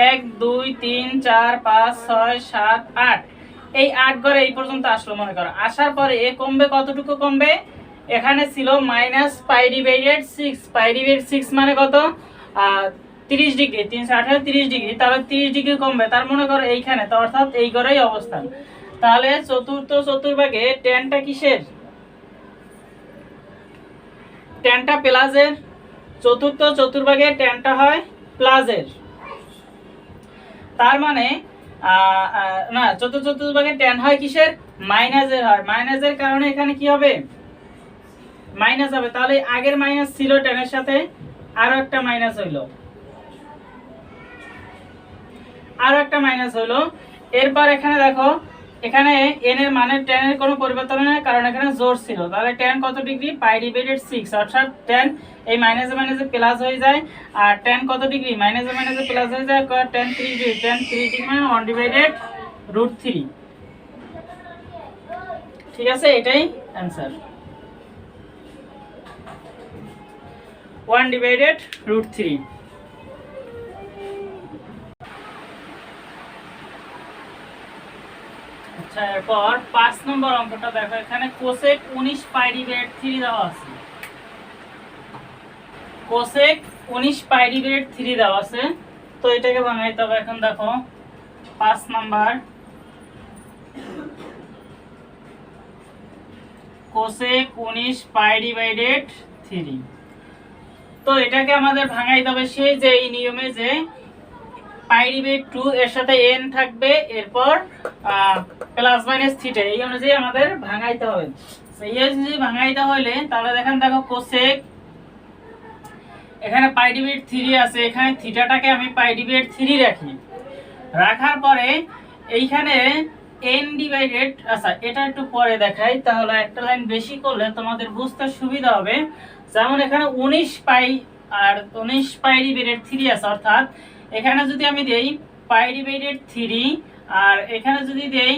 1 2 3 4 5 6 7 8, এই 8 ঘরে এই পর্যন্ত আসলো মনে করো। আসার পরে এ কমবে, কতটুকু কমবে, এখানে ছিল মাইনাস পাই ডিভাইডেড 6, পাই ডিভাইডেড 6 মানে কত, 30 ডিগ্রি, 318 30 ডিগ্রি, তাহলে 30 ডিগ্রি কমবে, তার মনে করো এইখানে, তো অর্থাৎ এই ঘরেই অবস্থান। তাহলে চতুর্থ চতুর্ভাগে টেনটা কিসের, টেনটা প্লাসের, চতুর্থ চতুর্ভাগে টেনটা হয় প্লাসের। তার মানে না, চতুর্থ চতুর্ভাগে টেন হয় কিসের, মাইনাসের হয়। মাইনাসের কারণে এখানে কি হবে, মাইনাস হবে। তাহলে আগের মাইনাস ছিল টেনের সাথে, আরো একটা মাইনাস হইলো, আরো একটা মাইনাস হইলো। এরপর এখানে দেখো, এখানে n এর মানে tan এর কোনো পরিবর্তন নেই, কারণ এখানে জোর ছিল। তাহলে tan কত ডিগ্রি, পাই ডিভাইডেড 6, অর্থাৎ tan এই মাইনাসে মাইনাসে প্লাস হয়ে যায়, আর tan কত ডিগ্রি, মাইনাসে মাইনাসে প্লাস হয়ে যায়, tan 3 ডিগ্রি, tan 3 ডিগ্রি মানে 1 ডিভাইডেড √3। ঠিক আছে, এটাই आंसर, 1 ডিভাইডেড √3। আচ্ছা, এরপর 5 নম্বর অঙ্কটা দেখো, এখানে কোসেক 19 পাই ডিভাইডেড 3 দেওয়া আছে, কোসেক 19 পাই ডিভাইডেড 3 দেওয়া আছে, তো এটাকে বানাইতে হবে। এখন দেখো 5 নাম্বার, কোসেক 19 পাই ডিভাইডেড 3, তো এটাকে আমাদের ভাঙাইতে হবে সেই যে এই নিয়মে যে পাই ডিভাইডেড 2 এর সাথে n থাকবে, এরপর প্লাস মাইনাস থিটা, এই অনুযায়ী আমাদের ভাঙাইতে হবে। এই যদি ভাঙাইতে হলে তাহলে দেখেন, দেখো কোসেক এখানে পাই ডিভাইডেড 3 আছে, এখানে থিটাটাকে আমি পাই ডিভাইডেড 3 রাখি, রাখার পরে এইখানে n ডিভাইডেড, আচ্ছা এটা একটু পরে দেখাই, তাহলে একটা লাইন বেশি করলে তোমাদের বুঝতে সুবিধা হবে। যেমন এখানে 19 পাই আর 19 পাই ডিভাইডেড 3 আছে, অর্থাৎ এখানে যদি আমি দেই পাই ডিভাইডেড 3 আর এখানে যদি দেই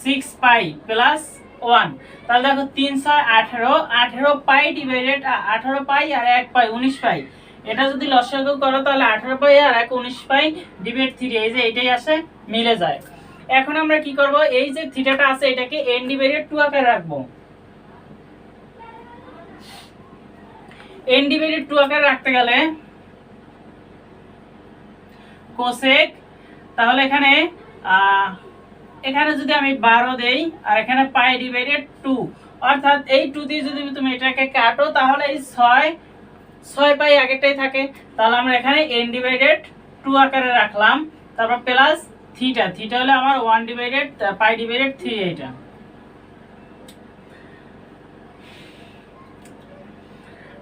6 পাই প্লাস 1, তাহলে দেখো 3 6 18, 18 পাই ডিভাইডেড 18 পাই আর 1 পাই 19 পাই, এটা যদি লসাগু করো তাহলে 18 পাই আর 1 19 পাই ডিভাইড 3, এই যে এটাই আসে, মিলে যায়। এখন আমরা কি করব, এই যে থিটাটা আছে এটাকে n ডিভাইডেড 2 আকারে রাখবো, n ডিভাইডেড 2 আকারে রাখতে গেলে কোসেক, তাহলে এখানে এখানে যদি আমি 12 দেই আর এখানে পাই ডিভাইডেড 2, অর্থাৎ এই 2 দিয়ে যদি তুমি এটাকে কাটো তাহলে এই 6 পাই আগেরটাই থাকে, তাহলে আমরা এখানে n ডিভাইডেড 2 আকারে রাখলাম, তারপর প্লাস থিটা, থিটা হলো আমার 1 ডিভাইডেড পাই ডিভাইডেড 3, এটা।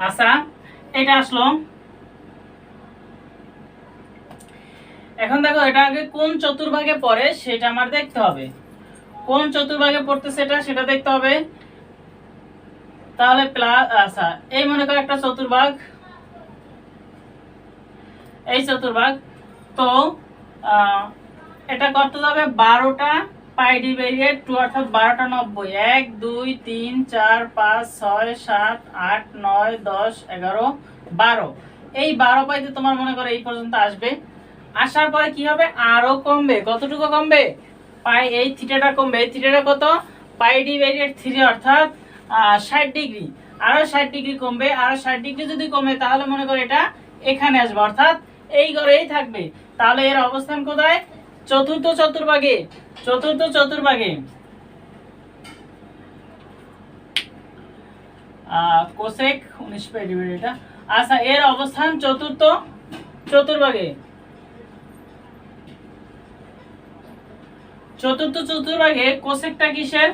আচ্ছা, এটা আসলো। এখন দেখো এটা আগে কোন চতুর্ভাগে পড়ে সেটা আমার দেখতে হবে, কোন চতুর্ভাগে পড়তেছে সেটা দেখতে হবে। তাহলে প্লাস, আচ্ছা এই মনে করো একটা চতুর্ভাগ, এই চতুর্ভাগ, তো এটা করতে হবে 12টা পাই ডিভাইডেড 2, অর্থাৎ 12টা 90, 1 2 3 4 5 6 7 8 9 10 11 12। এই 12 পাইতে তোমার মনে করো এই পর্যন্ত আসবে, আসার পরে কি হবে আরো কমবে, কতটুকু কমবে পাই, এই থিটাটা কমবে, এই থিটাটা কত পাই ডিভাইডেড 3 অর্থাৎ 60 ডিগ্রি, আরো 60 ডিগ্রি কমবে, আরো 60 ডিগ্রি যদি কমে তাহলে মনে করো এটা এখানে আসবে অর্থাৎ এই ঘরেই থাকবে। তাহলে এর অবস্থান কোথায়, চতুর্থ চতুর্ভাগে, চতুর্থ চতুর্ভাগে কোসেক 19 পাই ডিভাইডেড এটা, আচ্ছা এর অবস্থান চতুর্থ চতুর্ভাগে, চতুর্থ চতুর্ভাগে কোসেকটা কিসের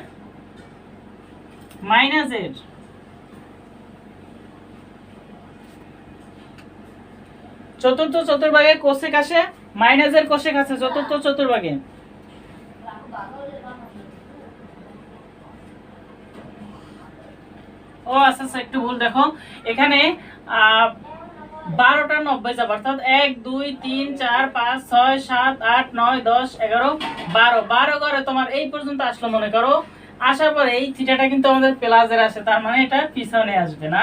মাইনাসের, চতুর্থ চতুর্ভাগে কোসেক আসে মাইনাসের কোসেক আছে চতুর্থ চতুর্ভাগে। ও আচ্ছা আচ্ছা একটু ভুল দেখো, এখানে 12টা 90 যাবে অর্থাৎ 1 2 3 4 5 6 7 8 9 10 11 12, 12 করে তোমার এই পর্যন্ত আসলো মনে করো, আসার পরে এই থিটাটা কিন্তু আমাদের প্লাসের আসে, তার মানে এটা পিছনে আসবে না,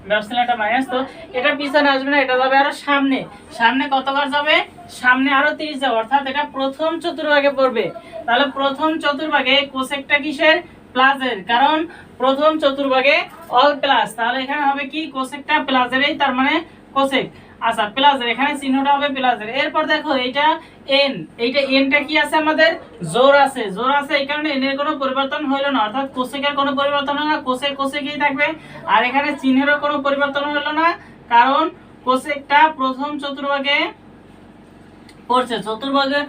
ভাবছিলাম এটা মাইনাস, তো এটা পিছনে আসবে না, এটা যাবে আরো সামনে, সামনে কতবার যাবে সামনে আরো 30 যাবে অর্থাৎ এটা প্রথম চতুর্ভাগে পড়বে। তাহলে প্রথম চতুর্ভাগে কোসেকটা কিসের প্লাসের, কারণ প্রথম চতুর্ভাগে অল প্লাস, তাহলে এখানে হবে কি কোসেকটা প্লাসেরই, তার মানে কোসেক, আচ্ছা প্লাসের, এখানে চিহ্নটা হবে প্লাসের। এরপর দেখো এইটা এন, এইটা এনটা কি আছে আমাদের জোর আছে, জোর আছে এই কারণে এন এর কোনো পরিবর্তন হলো না অর্থাৎ কোসেকের কোনো পরিবর্তন হলো না, কোসেক কোসেকই থাকবে, আর এখানে চিহ্নেরও কোনো পরিবর্তন হলো না কারণ কোসেকটা প্রথম চতুর্ভাগে পড়ছে, চতুর্ভাগে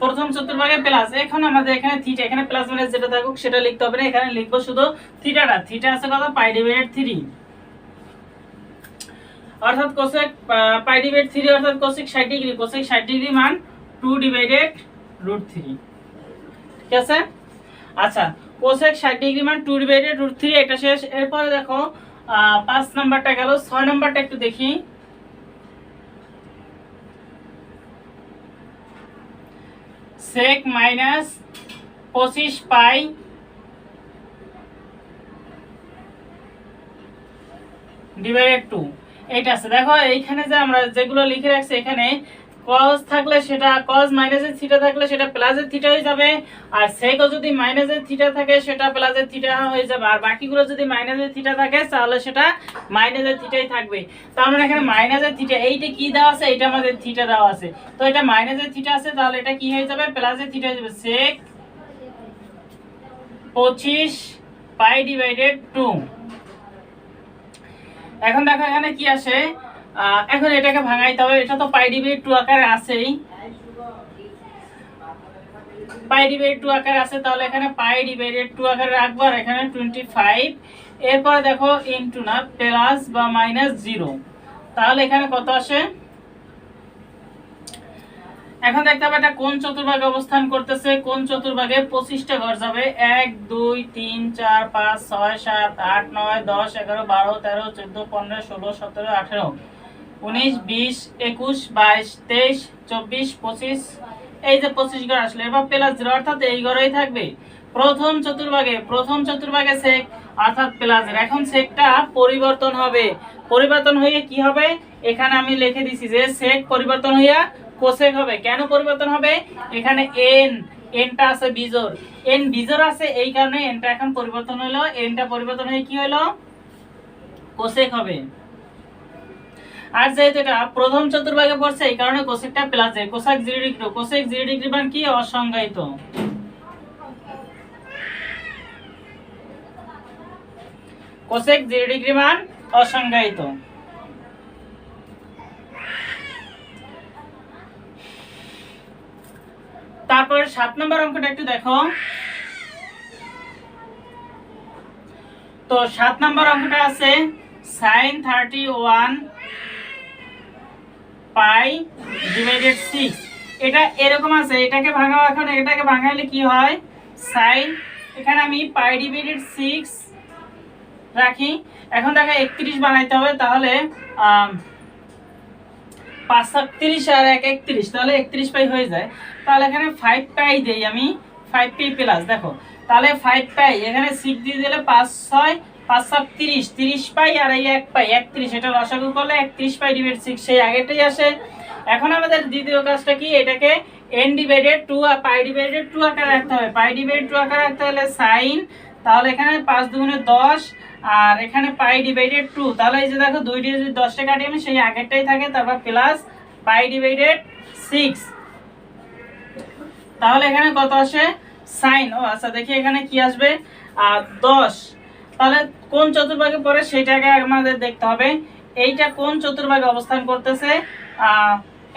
প্রথম চতুর্ভাগে প্লাস। এখন আমাদের এখানে থিটা, এখানে প্লাস মাইনাস যেটা থাকুক সেটা লিখতে হবে না, এখানে লিখবো শুধু থিটাটা, থিটা আছে কত পাই ডিভাইডেড 3 অর্থাৎ কোসেক পাই ডিভাইডেড 3 অর্থাৎ কোসেক 60 ডিগ্রি, কোসেক 60 ডিগ্রি মান 2 ডিভাইডেড √3, ঠিক আছে। আচ্ছা কোসেক 60 ডিগ্রি মান 2 ডিভাইডেড √3 এটা শেষ। এরপরে দেখো 5 নাম্বারটা গেল, 6 নাম্বারটা একটু দেখি, সেক মাইনাস 25 পাই ডিভাইডেড 2 এইটা আছে। দেখো এইখানে যে আমরা যেগুলো লিখে রাখছি এখানে cos থাকলে সেটা cos মাইনাসের থিটা থাকলে সেটা প্লাসের থিটা হয়ে যাবে, আর সেকও যদি মাইনাসের থিটা থাকে সেটা প্লাসের থিটা হয়ে যাবে, আর বাকিগুলো যদি মাইনাসের থিটা থাকে তাহলে সেটা মাইনাসের থিটাই থাকবে। তার মানে এখানে মাইনাসের থিটা, এইটা কি দেওয়া আছে এটা আমাদের থিটা দেওয়া আছে, তো এটা মাইনাসের থিটা আছে তাহলে এটা কি হয়ে যাবে প্লাসের থিটা হয়ে যাবে, সেক 25 পাই ডিভাইডেড 2। এখন দেখো এখানে কি আসে, এখন এটাকে ভাঙাইতে হবে, এটা তো পাই ডিভাইডেড 2 আকারে আছেই, পাই ডিভাইডেড 2 আকারে আছে, তাহলে এখানে পাই ডিভাইডেড 2 আকারে রাখবো আর এখানে 25, এরপর দেখো ইনটু না প্লাস বা মাইনাস 0, তাহলে এখানে কত আসে, এখন দেখতে হবে এটা কোন চতুর্ভাগে অবস্থান করতেছে, কোন চতুর্ভাগে 25টা ঘর যাবে, 1 2 3 4 5 6 7 8 9 10 11 12 13 14 15 16 17 18 19 20 21 22 23 24 25, এই যে 25 ঘর আসলে এবার প্লাস 0 অর্থাৎ এই ঘরেই থাকবে প্রথম চতুর্ভাগে, প্রথম চতুর্ভাগে সেক অর্থাৎ প্লাসের। এখন সেকটা পরিবর্তন হবে, পরিবর্তন হয়ে কি হবে এখানে আমি লিখে দিছি যে সেক পরিবর্তন হইয়া কোসেক হবে। কেন পরিবর্তন হবে, এখানে এন, এনটা আছে বিজোড়, এন বিজোড় আছে এই কারণে এনটা এখন পরিবর্তন হলো, এনটা পরিবর্তন হয়ে কি হলো কোসেক হবে। আর যেহেতু এটা প্রথম চতুর্ভাগে পড়ছে এই কারণে কোসেকটা প্লাসে, কোসেক 0 ডিগ্রি, কোসেক 0 ডিগ্রি মান কি অসংজ্ঞায়িত, কোসেক 0 ডিগ্রি মান অসংজ্ঞায়িত। তারপর 7 নম্বর অঙ্কটা একটু দেখো, তো 7 নম্বর অঙ্কটা আছে sin 31 পাই ডিভাইডেড 6, এটা এরকম আছে, এটাকে ভাঙাও, এখন এটাকে ভাঙাইলে কি হয় sin, এখানে আমি পাই ডিভাইডেড 6 রাখি, এখন দেখো 31 বানাইতে হবে, তাহলে 5 30 আর 1 31, তাহলে 31 পাই হয়ে যায়, তাহলে এখানে 5 পাই দেই আমি, 5 পাই প্লাস, দেখো তাহলে 5 পাই এখানে 6 দিয়ে দিলে 5 6 5 7 30, 30 পাই আর এই 1 পাই 31, এটা লসাগু করলে 31 পাই ডিভাইডেড 6 সেই আগেরটাই আসে। এখন আমাদের দ্বিতীয় কাজটা কি, এটাকে n ডিভাইডেড 2 আর পাই ডিভাইডেড 2 আকারে রাখতে হবে। পাই ডিভাইডেড 2 আকারে রাখতে হলে sin, তাহলে এখানে 5 দুগুণে 10 আর এখানে পাই ডিভাইডেড 2, তাহলে এই যে দেখো 2 দিয়ে যদি 10 টা কাটি আমি সেই আগেরটাই থাকে, তারপর প্লাস পাই ডিভাইডেড 6, তাহলে এখানে কত আসে sin। ও আচ্ছা দেখি এখানে কি আসবে 10, তাহলে কোন চতুর্ভাগে পড়ে সেটাকে আমাদের দেখতে হবে। এইটা কোন চতুর্ভাগে অবস্থান করতেছে,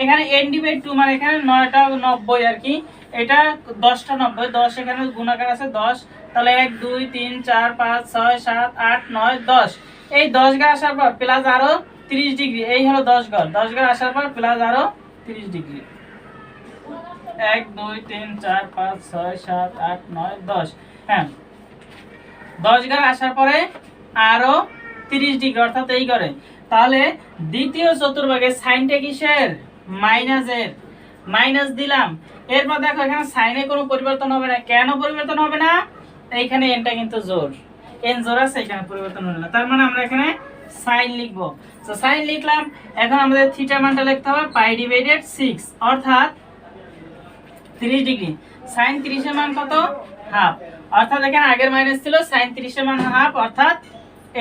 এখানে n ডিভাইড 2 মানে এখানে 9টা 90 আর কি, এটা 10টা 90, 10 এখানে গুণাকার আছে 10, তাহলে 1 2 3 4 5 6 7 8 9 10, এই 10 ঘর আসার পর প্লাস আরো 30 ডিগ্রি, এই হলো 10 ঘর, 10 ঘর আসার পর প্লাস আরো 30 ডিগ্রি, 1 2 3 4 5 6 7 8 9 10, হ্যাঁ 10 ঘর আসার পরে আরো 30 ডিগ্রি অর্থাৎ এই করে। তাহলে দ্বিতীয় চতুর্ভাগে সাইনটা কিসের, মাইনাসের, মাইনাস দিলাম। এরপর দেখো এখানে সাইনে কোনো পরিবর্তন হবে না, কেন পরিবর্তন হবে না, এইখানে এনটা কিন্তু জোর, এন জোর আছে, এখানে পরিবর্তন হবে না, তার মানে আমরা এখানে সাইন লিখবো। তো সাইন লিখলাম, এখন আমাদের থিটা মানটা লিখতে হবে পাই ডিভাইডেড 6 অর্থাৎ 30 ডিগ্রি। সাইন 30 এর মান কত, হাফ, অর্থাৎ এখানে আগের মাইনাস ছিল, সাইন 30 এর মান হাফ, অর্থাৎ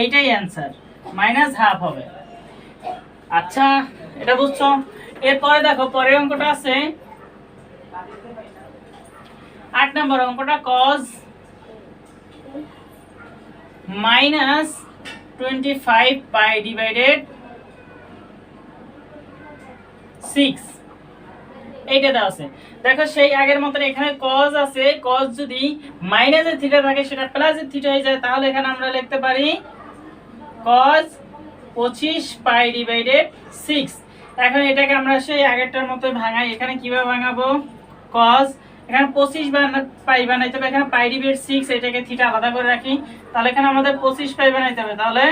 এইটাই অ্যানসার, মাইনাস হাফ হবে। আচ্ছা এটা বুঝছো। এরপরে দেখো পরের অঙ্কটা আছে 8 নম্বর অঙ্কটা, cos -25 পাই ডিভাইডেড 6, এইটা দেওয়া আছে। দেখো সেই আগের মতন এখানে cos আছে, cos যদি মাইনাসের থিটা থাকে সেটা প্লাসের থিটা হয়ে যায়, তাহলে এখানে আমরা লিখতে পারি cos 25 পাই ডিভাইডেড 6। এখন এটাকে আমরা সেই আগেরটার মতো ভাঙাই, এখানে কিভাবে ভাঙাবো, cos এখানে 25 পাই বানাইতে হবে, এখানে পাই ডিভাইডেড 6, এটাকে থিটা আলাদা করে রাখি, তাহলে এখানে আমাদের 25 পাই বানাইতে হবে, তাহলে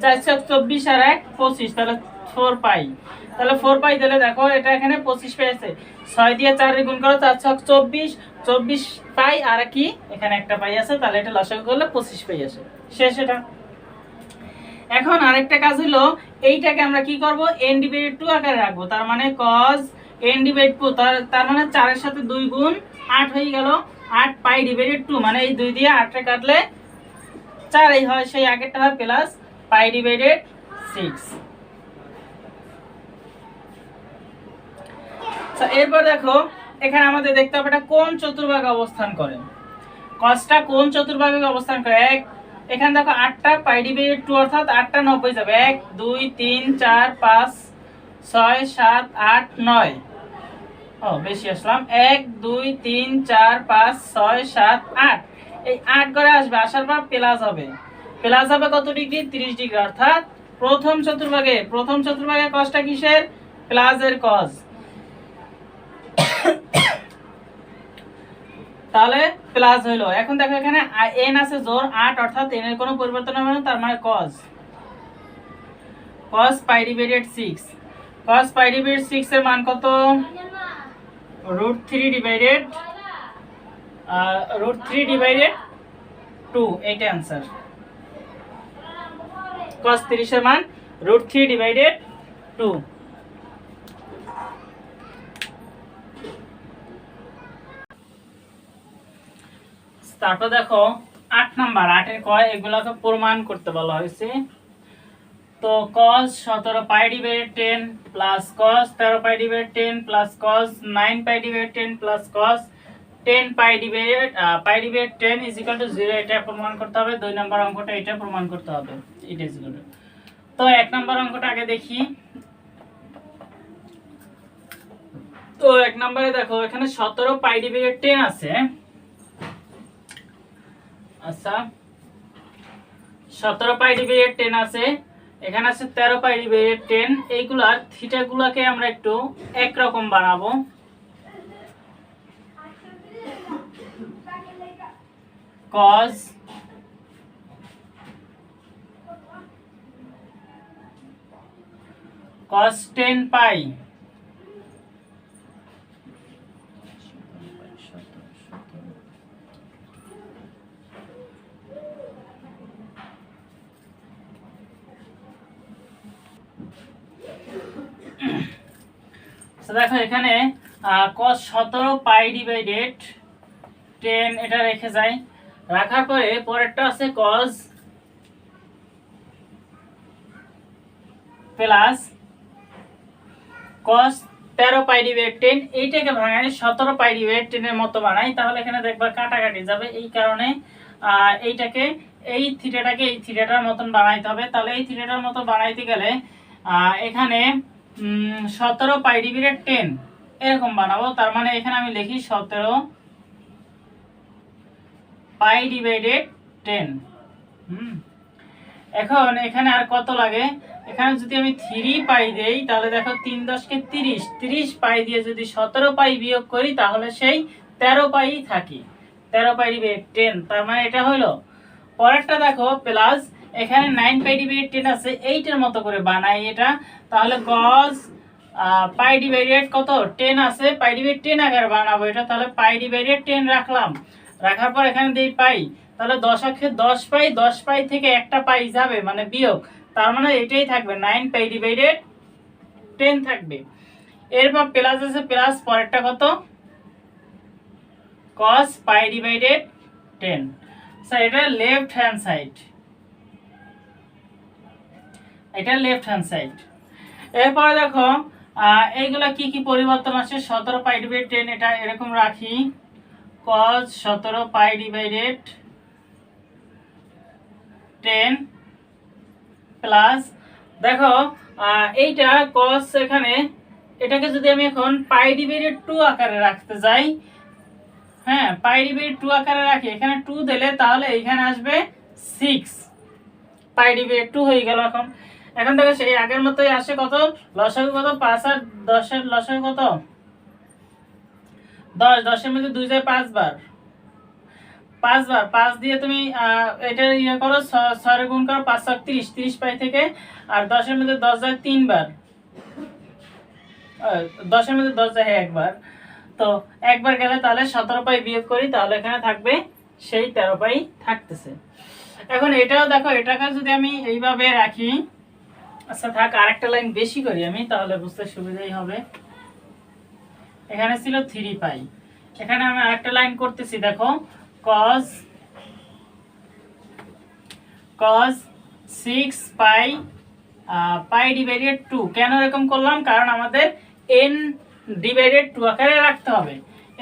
424 আর 1 25, তাহলে 4 পাই, তাহলে 4 পাই দিলে দেখো এটা এখানে 25 পাই আছে, 6 দিয়ে 4 এর গুণ করো 4 6 24, 24 পাই আর কি এখানে একটা পাই আছে, তাহলে এটা লসাগু করলে 25 পাই আসে, শেষ এটা। এখন আরেকটা কাজ হলো এইটাকে আমরা কি করব, n ডিভাইডেড 2 আকারে রাখবো, তার মানে cos n ডিভাইডেড 2, তার মানে 4 এর সাথে 2 গুণ 8 হয়ে গেল, 8 পাই ডিভাইডেড 2 মানে এই 2 দিয়ে 8 এ কাটলে 4 এই হয়, সেই আগেরটা হয় প্লাস পাই ডিভাইডেড 6। আচ্ছা এরপর দেখো এখানে আমাদের দেখতে হবে এটা কোন চতুর্ভাগে অবস্থান করে, cosটা কোন চতুর্ভাগে অবস্থান করে। এখানে দেখো 8টা পাই ডিভাইডেড 2 অর্থাৎ 8টা 90 যাবে, 1 2 3 4 5 6 7 8 9, ও বেশি আসলাম, 1 2 3 4 5 6 7 8, এই 8 করে আসবে, আসার পর প্লাস হবে, প্লাস হবে কত ডিগ্রি, 30 ডিগ্রি, অর্থাৎ প্রথম চতুর্ভাগে cosটা কিসের, প্লাসের cos, তাহলে প্লাস হইলো। এখন দেখো এখানে n আছে জোর 8 অর্থাৎ n এর কোনো পরিবর্তন হবে না, তার মানে cos পাই ডিভাইডেড 6, cos পাই ডিভাইডেড 6 এর মান কত, √3 ডিভাইডেড 2, এইটা आंसर। cos 30 এর মান √3 ডিভাইডেড 2। তারপর দেখো 8 নাম্বার, 8 এর কয় এগুলোকে প্রমাণ করতে বলা হয়েছে। তো cos 17 pi divided 10 plus cos 13 pi divided 10 plus cos 9 pi divided 10 plus cos 10 pi divided 10 is equal to 0, এটা প্রমাণ করতে হবে। 2 নাম্বার অঙ্কটা এটা প্রমাণ করতে হবে, এটা ইজ ইকুয়াল টু। তো 1 নাম্বার অঙ্কটা আগে দেখি। তো 1 নম্বরে দেখো এখানে 17 পাই ডিভাইডেড 10 আছে, আচ্ছা 17 পাই ডিভাইডেড 10 আছে, এখানে আছে 13 পাই ডিভাইডেড 10, এইগুলার থিটা গুলাকে আমরা একটু একরকম বানাবো। cos 10 পাই দেখো এখানে cos 17 পাই ডিভাইডেড 10 এটা রেখে যাই, রাখার পরে পরেরটা আছে cos plus cos 13 pi divided 10, এইটাকে ভাঙাই 17 পাই ডিভাইডেড 10 এর মতো বানাই, তাহলে এখানে দেখবা কাটাকাটি যাবে, এই কারণে এইটাকে এই থিটাটাকে এই থিটাটার মতন বানাইতে হবে। তাহলে এই থিটাটার মতো বানাইতে গেলে এখানে 17 পাই ডিভাইডেড 10 এরকম বানাবো। তার মানে এখানে আমি লিখি 17 পাই ডিভাইডেড 10। এখন এখানে আর কত লাগে, এখানে যদি আমি 3 পাই দেই তাহলে দেখো 3 10 কে 30, 30 পাই দিয়ে যদি 17 পাই বিয়োগ করি তাহলে সেই 13 পাই থাকে, 13 পাই ডিভাইডেড 10। তার মানে এটা হলো। পরেরটা দেখো প্লাস, এখানে 9 পাই ডিভাইডেড 10 আছে, 8 এর মতো করে বানাই এটা, তাহলে cos পাই ডিভাইডেড কত 10 আছে, পাই ডিভাইডেড 10 আকারে বানাবো এটা, তাহলে পাই ডিভাইডেড 10 রাখলাম, রাখার পর এখানে দেই পাই, তাহলে 10 আক্ষে 10 পাই, 10 পাই থেকে একটা পাই যাবে মানে বিয়োগ, তার মানে এটাই থাকবে 9 পাই ডিভাইডেড 10 থাকবে। এরপর প্লাস আছে, প্লাস পরেরটা কত cos পাই ডিভাইডেড 10। সো এটা লেফট হ্যান্ড সাইড, এটা লেফট হ্যান্ড সাইড। এরপরে দেখো এইগুলা কি কি পরিবর্তন আছে, 17 পাই ডিভাইডেড 10 এটা এরকম রাখি, cos 17 পাই ডিভাইডেড 10 প্লাস দেখো এইটা cos, এখানে এটাকে যদি আমি এখন পাই ডিভাইডেড 2 আকারে রাখতে যাই, হ্যাঁ পাই ডিভাইডেড 2 আকারে রাখি, এখানে 2 দিলে তাহলে এখানে আসবে 6 পাই ডিভাইডেড 2 হয়ে গেল। এখন দেখো সেই আগের মতোই আসে, কত লসাগু কত 5 আর 10 এর লসাগু কত 10, 10 এর মধ্যে 2 যায় 5 বার, 5 বার 5 দিয়ে তুমি এটা ইয়ে করো, 6 এর গুণ করো, 5 7 30, 30 পাই থেকে, আর 10 এর মধ্যে 10 যায় 3 বার, 10 এর মধ্যে 10 যায় একবার, তো একবার গেলে তাহলে 17 পাই বিয়োগ করি, তাহলে এখানে থাকবে সেই 13 পাই থাকতেছে। এখন এটাও দেখো, এটাকে যদি আমি এইভাবে রাখি, আচ্ছা থাক আরেকটা লাইন বেশি করি আমি, তাহলে বুঝতে সুবিধাই হবে। এখানে ছিল 3 পাই, এখানে আমি আরেকটা লাইন করতেছি, দেখো cos 6 পাই পাই ডিভাইডেড 2, কেন এরকম করলাম, কারণ আমাদের n ডিভাইডেড 2 আকারে রাখতে হবে।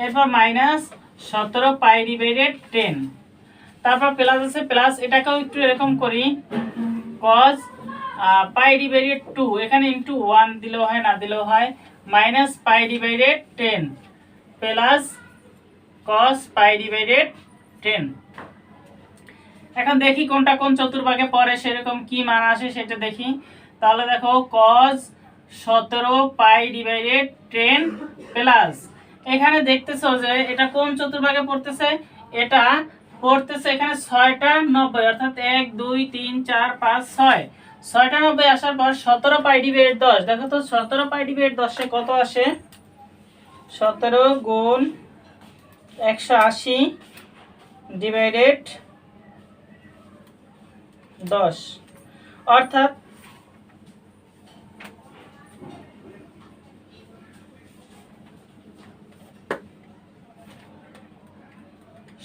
এরপর মাইনাস 17 পাই ডিভাইডেড 10, তারপর প্লাস আছে, প্লাস এটাকেও একটু এরকম করি, cos পাই ডিভাইডেড 2, এখানে ইনটু 1 দিলেও হয় না দিলেও হয়, minus pi divided 10 plus cos পাই ডিভাইডেড 10। এখন দেখি কোনটা কোন চতুর্ভাগে পড়ে, সেরকম কি মান আসে সেটা দেখি। তাহলে দেখো cos 17 পাই ডিভাইডেড 10 প্লাস, এখানে দেখতেছো যে এটা কোন চতুর্ভাগে পড়তেছে, এটা পড়তেছে এখানে 6টা 90, অর্থাৎ 1 2 3 4 5 6, 6টা 90 আসার পর 17 পাই ডিভাইডেড 10, দেখো তো 17 পাই ডিভাইডেড 10 এ কত আসে, 17 গুণ 180 ডিভাইডেড 10, অর্থাৎ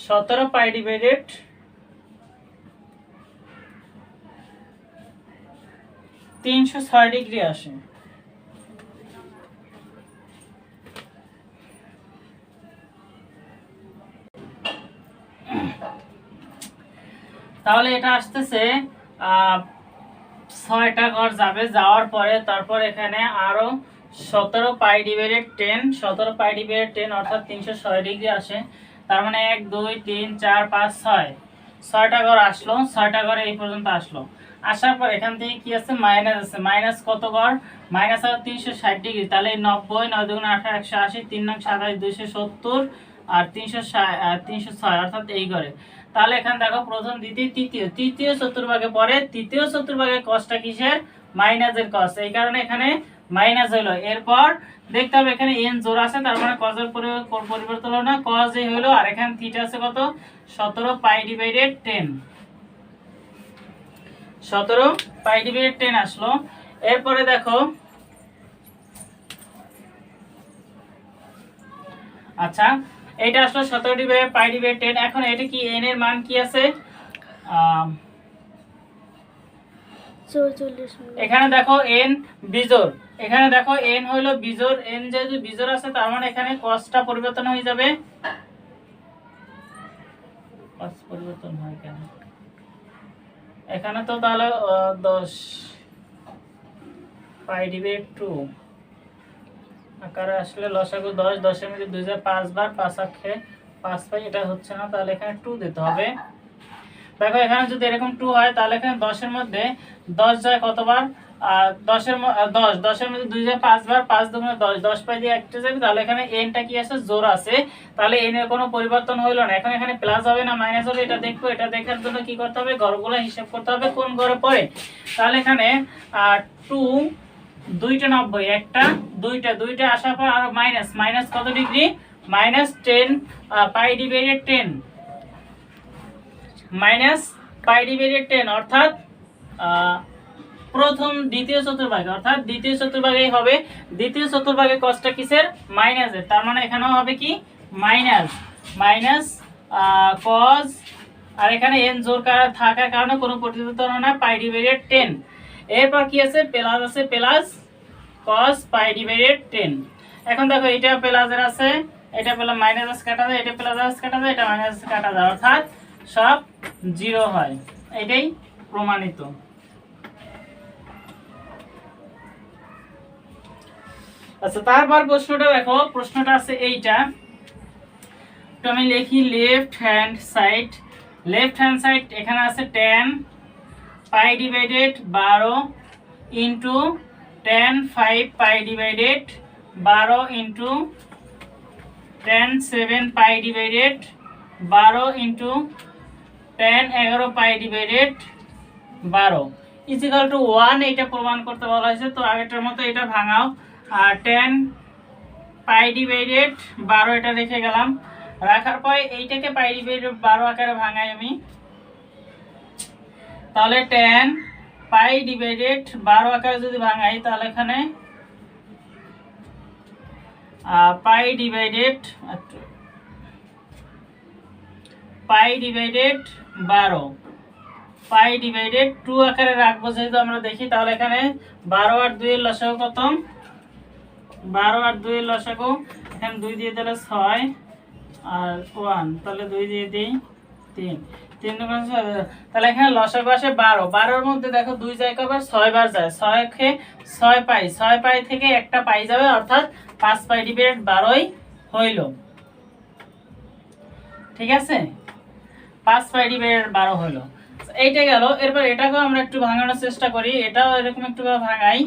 17 পাই ডিভাইডেড 306 ডিগ্রি আসে। তাহলে এটা আসতেছে 6টা ঘর যাবে, যাওয়ার পরে তারপর এখানে আরো 17 পাই ডিভাইডেড 10, 17 পাই ডিভাইডেড 10 অর্থাৎ 306 ডিগ্রি আসে। তার মানে 1 2 3 4 5 6, 6টা ঘর আসলো, 6টা ঘরে এই পর্যন্ত আসলো। আসার পর এখান থেকে কি আছে, মাইনাস আছে, মাইনাস কত ঘর, মাইনাস আর 360 ডিগ্রি, তাহলে 90 9 2 18 180 3 9 27 270 আর 306 অর্থাৎ এই ঘরে। তাহলে এখানে দেখো প্রথম দ্বিতীয় তৃতীয়, তৃতীয় চতুর্ভাগে পড়ে, তৃতীয় চতুর্ভাগে কসটা কিসের, মাইনাসের কস, এই কারণে এখানে মাইনাস হলো। এরপর দেখতে হবে এখানে এন জোড়া আছে, তার মানে কসের পরিবর্তন হলো না, কস এই হলো, আর এখানে থিটা আছে কত 17 পাই ডিভাইডেড 10, 17 পাই ডিভাইডেড 10 আসলো। এরপরে দেখো আচ্ছা, এটা আসলে 17 ডিভাইডেড পাই ডিভাইডেড 10। এখন এটা কি n এর মান কি আছে? 44। এখানে দেখো n বিজোড়, এখানে দেখো n হলো বিজোড়, n যেহেতু বিজোড় আছে তার মানে এখানে cosটা পরিবর্তন হয়ে যাবে। cos পরিবর্তন হয় কেন? এখানে তো তাহলে 10 পাই ডিভাইডেড 2 আকারে আসলে লসাগু 10, 10 এর মধ্যে 2 যায় 5 বার, 5 আক্ষে 5 পাই, এটা হচ্ছে না, তাহলে এখানে 2 দিতে হবে। দেখো এখানে যদি এরকম 2 হয় তাহলে এখানে 10 এর মধ্যে 10 যায় কতবার? 10 এর 10 এর মধ্যে 2 যায় 5 বার, 5 দুগুণে 10, 10 পাই দিয়ে একটা যাবে, তাহলে এখানে n টা কি আছে? জোড় আছে, তাহলে n এর কোনো পরিবর্তন হইলো না। এখন এখানে প্লাস হবে না মাইনাস হবে এটা দেখবো। এটা দেখার জন্য কি করতে হবে? ঘরগুলো হিসাব করতে হবে কোন ঘরে পড়ে। তাহলে এখানে 2 2টা 90, একটা 2টা আসার পর আর মাইনাস, মাইনাস কত degree? Minus 10 pi divided 10, minus pi divided 10 অর্থাৎ প্রথম দ্বিতীয় চতুর্ভাগে, অর্থাৎ দ্বিতীয় চতুর্ভাগেই হবে। দ্বিতীয় চতুর্ভাগে কসটা কিসের? মাইনাসের, তার মানে এখানেও হবে কি? মাইনাস, মাইনাস কস, আর এখানে n জোর থাকার কারণে কোনো পরিবর্তন হয় না, পাই ডিভাইডেড 10। এরপর কি আছে? প্লাস আছে, প্লাস cos পাই ডিভাইডেড 10। এখন দেখো এটা প্লাসের আছে, এটা প্লাস মাইনাস কাটা যায়, এটা প্লাস কাটা যায়, এটা মাইনাস কাটা যায়, অর্থাৎ সব 0 হয়। এটাই প্রমাণিত। আচ্ছা, তারপর প্রশ্নটা দেখো, প্রশ্নটা আছে এইটা, তো আমি লিখি left hand side. Left hand side এখানে আছে 10 pi divided 12 into 10 5 pi divided 12 into 10 7 pi divided 12 into 10 11 pi divided 12 equal to 1। এটা প্রমাণ করতে বলা হয়েছে, তো আগেরটার মতো এটা ভাঙাও। আর 10 পাই ডিভাইডেড 12 এটা রেখে গেলাম, রাখার পরে এইটাকে পাই ডিভাইডেড 12 আকারে ভাঙাই আমি, তাহলে 10 পাই ডিভাইডেড 12 আকারে যদি ভাঙাই তাহলে এখানে পাই ডিভাইডেড 12 পাই ডিভাইডেড 2 আকারে রাখবো যেহেতু আমরা দেখি, তাহলে এখানে 12 আর 2 এর লসাগু কত? 12 আর 2 এর লসাগু, এখানে 2 দিয়ে দিলে 6 আর 1, তাহলে 2 দিয়ে দিই 3, 3 দুগুণ 6, তাহলে এখানে লসাগু আসে 12। 12 এর মধ্যে দেখো 2 যায় কবার? 6 বার যায়, 6 কে 6 পাই, 6 পাই থেকে একটা পাই যাবে, অর্থাৎ 5 পাই ডিভাইডেড 12ই হইল। ঠিক আছে, 5 পাই ডিভাইডেড 12 হইল, এইটা গেল। এরপর এটাকেও আমরা একটু ভাঙানোর চেষ্টা করি, এটাও এরকম একটু ভাঙাই।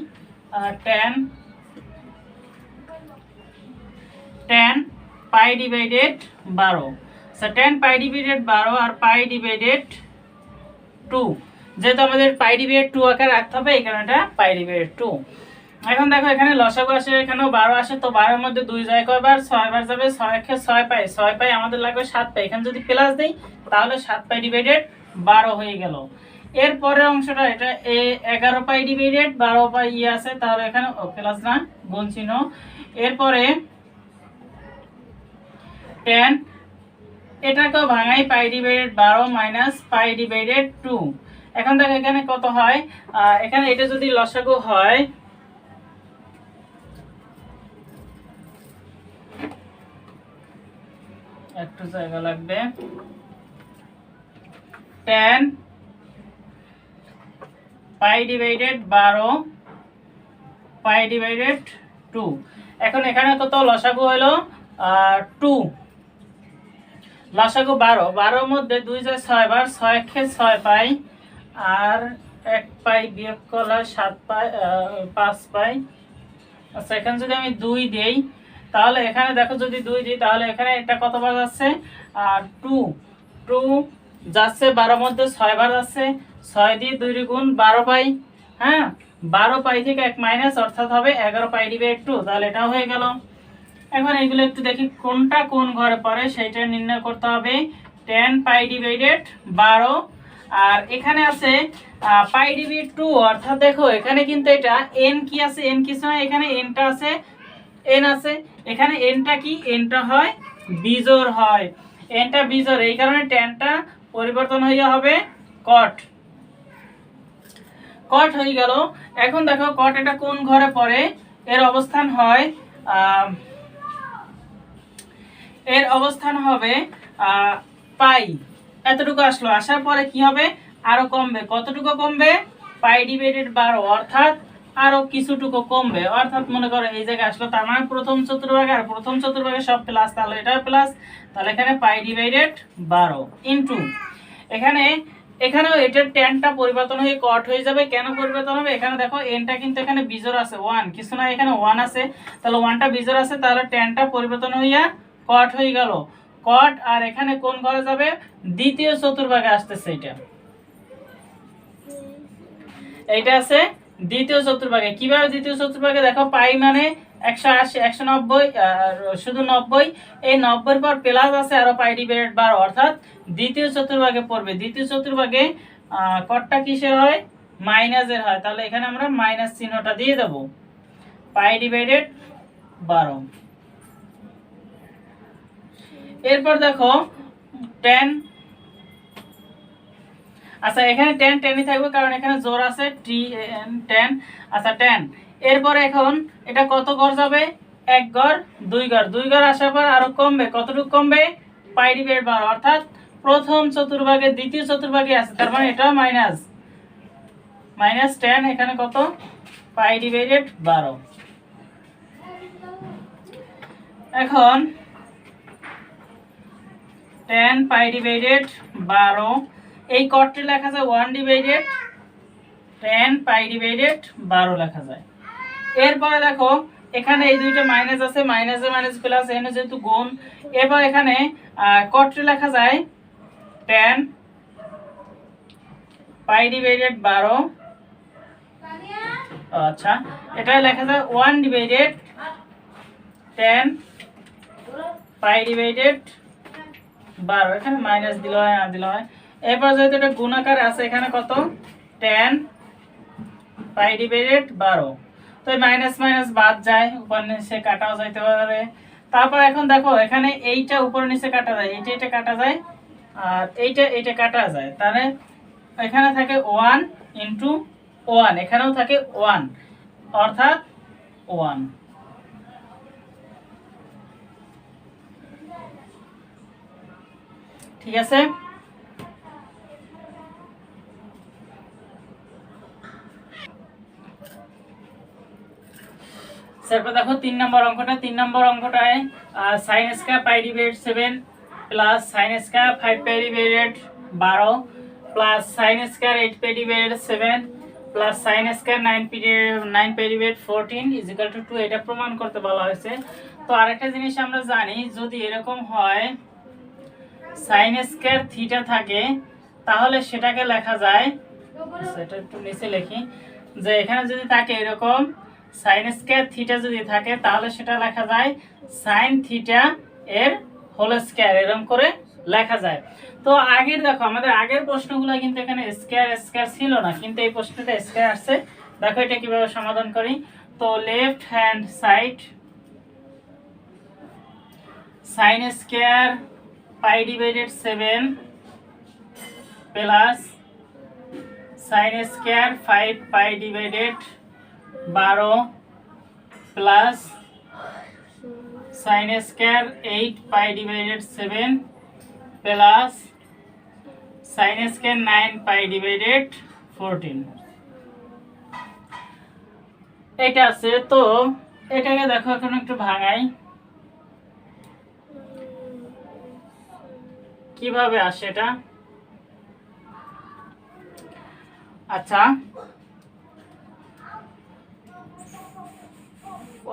10 পাই ডিভাইডেড 12, 10 পাই ডিভাইডেড 12 আর পাই ডিভাইডেড 2, যেহেতু আমাদের পাই ডিভাইডেড 2 আকারে রাখতে হবে এই কারণে এটা পাই ডিভাইডেড 2। এখন দেখো এখানে লসাগু আসে, এখানেও 12 আসে, তো 12 এর মধ্যে 2 যায় কয়বার? 6 বার যাবে, 6 কে 6 পাই, 6 পাই আমাদের লাগবে 7 পাই, এখানে যদি প্লাস দেই তাহলে 7 পাই ডিভাইডেড 12 হয়ে গেল। এর পরের অংশটা এটা 11 পাই ডিভাইডেড 12 পাই আছে, তাহলে এখানে প্লাস না, গুণ চিহ্ন। এরপরে 10 এটাকেও ভাঙাই, pi divided 12 minus pi divided 2। এখন দেখো এখানে কত হয়? এখানে এটা যদি লসাগু হয়, একটু জায়গা লাগবে, 10 পাই ডিভাইডেড 12 পাই ডিভাইডেড 2। এখন এখানে কত লসাগু হলো? 2, লসাগু 12, 12 এর মধ্যে 2 যায় 6 বার, 6 কে 6 পাই আর 1 পাই বিয়োগ করলে 7 পাই 5 পাই। আচ্ছা, এখানে যদি আমি 2 দেই তাহলে এখানে দেখো যদি 2 দিই তাহলে এখানে এটা কতবার যাচ্ছে? 2 যাচ্ছে, 12 এর মধ্যে 6 বার যাচ্ছে, 6 দিয়ে 2 গুণ 12 পাই। হ্যাঁ, 12 পাই থেকে 1 মাইনাস, অর্থাৎ হবে 11 পাই ডিভাইডেড 2, তাহলে এটাও হয়ে গেল। এখন এগুলো একটু দেখি কোনটা কোন ঘরে পড়ে সেটা নির্ণয় করতে হবে। 10 পাই ডিভাইডেড 12 আর এখানে আছে পাই ডিভাইডেড 2, অর্থাৎ দেখো এখানে কিন্তু এটা n কি আছে? n কিছু না, এখানে nটা আছে এন আছে, এখানে এনটা কি, এনটা হয় বিজোড় হয়, এনটা বিজোড়, এই কারণে ট্যানটা পরিবর্তন হয়ে হবে কট, কট হয়ে গেল। এখন দেখো কট এটা কোন ঘরে পড়ে, এর অবস্থান হয় এর অবস্থান হবে পাই, এতটুকু আসলো, আসার পরে কি হবে, আরো কমবে, কতটুকু কমবে, পাই ডিভাইডেড 12, অর্থাৎ আরো কিছুটুকু কমবে, অর্থাৎ মনে করো এই জায়গায় আসলো, তার মানে প্রথম চতুর্ভাগে আর প্রথম চতুর্ভাগে সব প্লাস, তাহলে এটা প্লাস, তাহলে এখানে পাই ডিভাইডেড 12 ইনটু এখানে, এখানেও এটার ট্যানটা পরিবর্তন হয়ে কট হয়ে যাবে, কেন পরিবর্তন হবে, এখানে দেখো এনটা কিন্তু এখানে বিজোড় আছে 1, কিছু না এখানে 1 আছে, তাহলে 1টা বিজোড় আছে, তাহলে ট্যানটা পরিবর্তন হইয়া কট হয়ে গেল, কট, আর এখানে কোন ঘরে যাবে, দ্বিতীয় চতুর্ভাগে আসতেছে, এইটা আছে দ্বিতীয় চতুর্ভাগে। কিভাবে দ্বিতীয় চতুর্ভাগে, দেখো পাই মানে 180 190 আর শুধু 90, এই 90 পর প্লাস আছে আরো পাই ডিভাইডেড 12, অর্থাৎ দ্বিতীয় চতুর্ভাগে পড়বে, দ্বিতীয় চতুর্ভাগে কটটা কিসের হয়, মাইনাসের হয়, তাহলে এখানে আমরা মাইনাস চিহ্নটা দিয়ে দেব, পাই ডিভাইডেড 12। এরপর দেখো tan, আচ্ছা এখানে tan টেনই থাকবে কারণ এখানে জোর আছে tan, আচ্ছা tan, এরপরে এখন এটা কত ঘর যাবে, এক ঘর, দুই ঘর, দুই ঘর আসার পর আরো কমবে, কতটুকু কমবে, পাই ডিভাইডেড 12, অর্থাৎ প্রথম চতুর্ভাগে দ্বিতীয় চতুর্ভাগে আছে, তার মানে এটা মাইনাস, মাইনাস tan, এখানে কত, পাই ডিভাইডেড 12। এখন tan পাই ডিভাইডেড 12, এই কটটি লেখা যায় 1 ডিভাইডেড tan পাই ডিভাইডেড 12 লেখা যায়। এরপরে দেখো এখানে এই দুইটা মাইনাস আছে, মাইনাসে মাইনাস প্লাস, এখানে যেহেতু গুণ, এরপর এখানে কটটি লেখা যায় tan পাই ডিভাইডেড 12, আচ্ছা এটা লেখা যায় 1 ডিভাইডেড tan পাই ডিভাইডেড 12, এখানে মাইনাস দিলে হয় না দিলে হয়। এরপর যেহেতু এটা গুণাকার আছে, এখানে কত, tan পাই ডিভাইডেড 12, তো মাইনাস মাইনাস বাদ যায়, উপর নিচে কাটাও যাইতে পারে। তারপর এখন দেখো এখানে এইটা উপর নিচে কাটা যায়, এইটা এটা কাটা যায়, আর এইটা এটা কাটা যায়, তাহলে এখানে থাকে 1 ইনটু 1, এখানেও থাকে 1, অর্থাৎ 1। ঠিক আছে, তারপর দেখো 3 নম্বর অঙ্কটা, 3 নম্বর অঙ্কটায় sin square pi divided 7 plus sin square 5 pi divided 12 plus sin square 8 pi divided 7 plus sin square 9 pi divided 14 equal to 2, এটা প্রমাণ করতে বলা হয়েছে। তো আরেকটা জিনিস আমরা জানি, যদি এরকম হয় sin স্কয়ার থিটা থাকে, তাহলে সেটাকে লেখা যায়, সেটা একটু নিচে লিখি, যে এখানে যদি থাকে এরকম sin স্কয়ার থিটা যদি থাকে, তাহলে সেটা লেখা যায় sin থিটা এর হোল স্কয়ার, এরকম করে লেখা যায়। তো আগের দেখো আমাদের আগের প্রশ্নগুলো কিন্তু এখানে স্কয়ার স্কয়ার ছিল না, কিন্তু এই প্রশ্নটা স্কয়ার আসছে। দেখো এটা কিভাবে সমাধান করি, তো left hand side sin square পাই divided 7 plus sin square 5 pi divided 12 plus sin square 8 পাই ডিভাইডেড 7 প্লাস sin স্কয়ার 9 পাই ডিভাইডেড 14, এটা আছে। তো এটাকে দেখো এখন একটু ভাঙাই, কিভাবে আসে এটা। আচ্ছা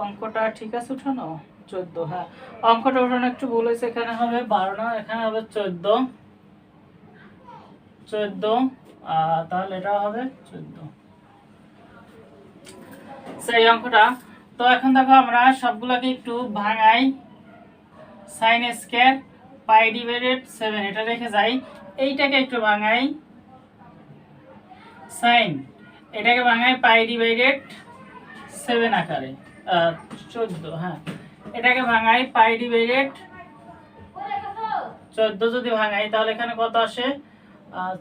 অঙ্কটা ঠিক আছে উঠানো, 14, হ্যাঁ অঙ্কটা উঠানো একটু ভুল হয়েছে, এখানে হবে 12 না, এখানে হবে 14, তাহলে এটা হবে 14, সেই অঙ্কটা। তো এখন দেখো আমরা সবগুলোকে একটু ভাঙাই, sin স্কয়ার পাই ডিভাইডেড 7 এটা রেখে যাই, এইটাকে একটু ভাঙাই, sin এটাকে ভাঙাই পাই ডিভাইডেড 7 আকারে 14, হ্যাঁ এটাকে ভাঙাই পাই ডিভাইডেড 14 যদি ভাঙাই তাহলে এখানে কত আসে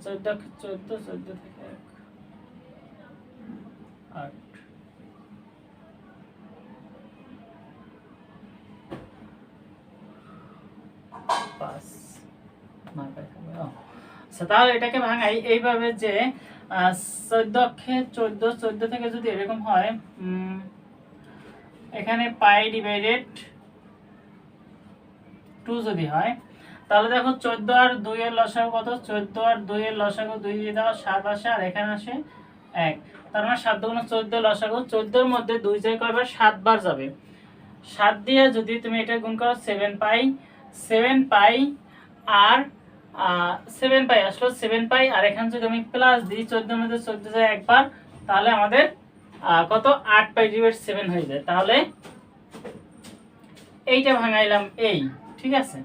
14 থেকে 8 5 আচ্ছা তাহলে এটাকে ভাঙাই এইভাবে যে 14 অক্ষে 14 থেকে যদি এরকম হয় এখানে পাই ডিভাইডেড 2 যদি হয় তাহলে দেখো 14 আর 2 এর লসাগু কত 14 আর 2 এর লসাগু 2 দিয়ে দাও 7 আসে আর এখানে আসে 1 তার মানে 7 গুণ 14 লসাগু 14 এর মধ্যে 2 যায় কয়বার 7 বার যাবে 7 দিয়ে যদি তুমি এটা গুণ করো 7 পাই আর 7 পাই আসলো 7 পাই আর এখানে যদি আমি প্লাস দিই 14 এর মধ্যে 14 যায় একবার তাহলে আমাদের কত 8 পাই ডিভাইড 7 হয়ে যায় তাহলে এইটা ভাঙাইলাম এই ঠিক আছে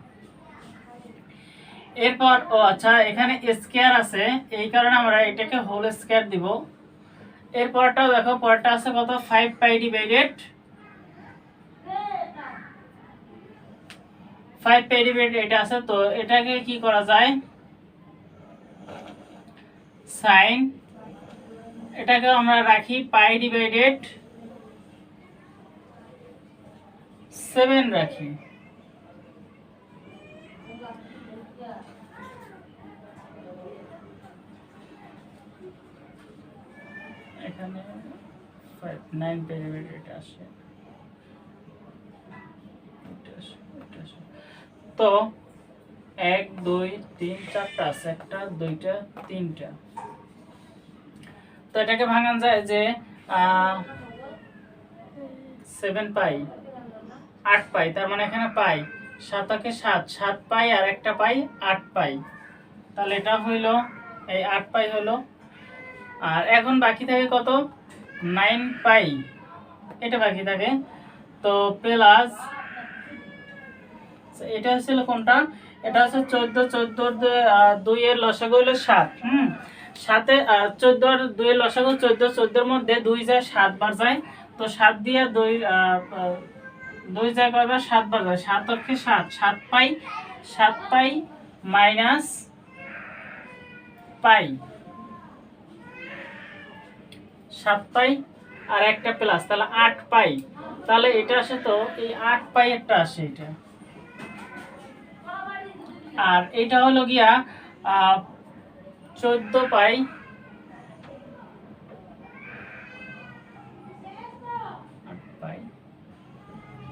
এরপর আচ্ছা এখানে স্কয়ার আছে এই কারণে আমরা এটাকে হোল স্কয়ার দিব এরপরটাও দেখো পরটা আছে কত 5 পাই ডিভাইডেড 5 পাই ডিভাইডেড এটা আছে তো এটাকে কি করা যায় sin এটাকে আমরা রাখি পাই ডিভাইডেড 7 রাখি এখানে 9 পাই ডিভাইডেড এটা আসে তো 1 2 3 4টা আছে একটা দুইটা তিনটা তো এটাকে ভাঙান যায় যে 7 পাই 8 পাই তার মানে এখানে পাই 7 কে 7 পাই আর একটা পাই 8 পাই তাহলে এটা হইলো এই 8 পাই হলো আর এখন বাকি থাকে কত 9 পাই এটা বাকি থাকে তো প্লাস এটা ছিল কোনটা এটা হচ্ছে 14 2 এর লসাগু হলো 7 সাথে 14 আর 2 এর লসাগু 14 এর মধ্যে 2 যায় 7 বার যায় তো 7 দিয়ে 2 যায় কয়বার 7 বার যায় 7 অক্ষে 7 পাই মাইনাস পাই 7 পাই আর একটা প্লাস তাহলে 8 পাই তাহলে এটা আসে তো এই 8 পাই একটা আসে এটা আর এটা হলো গিয়া 14 পাই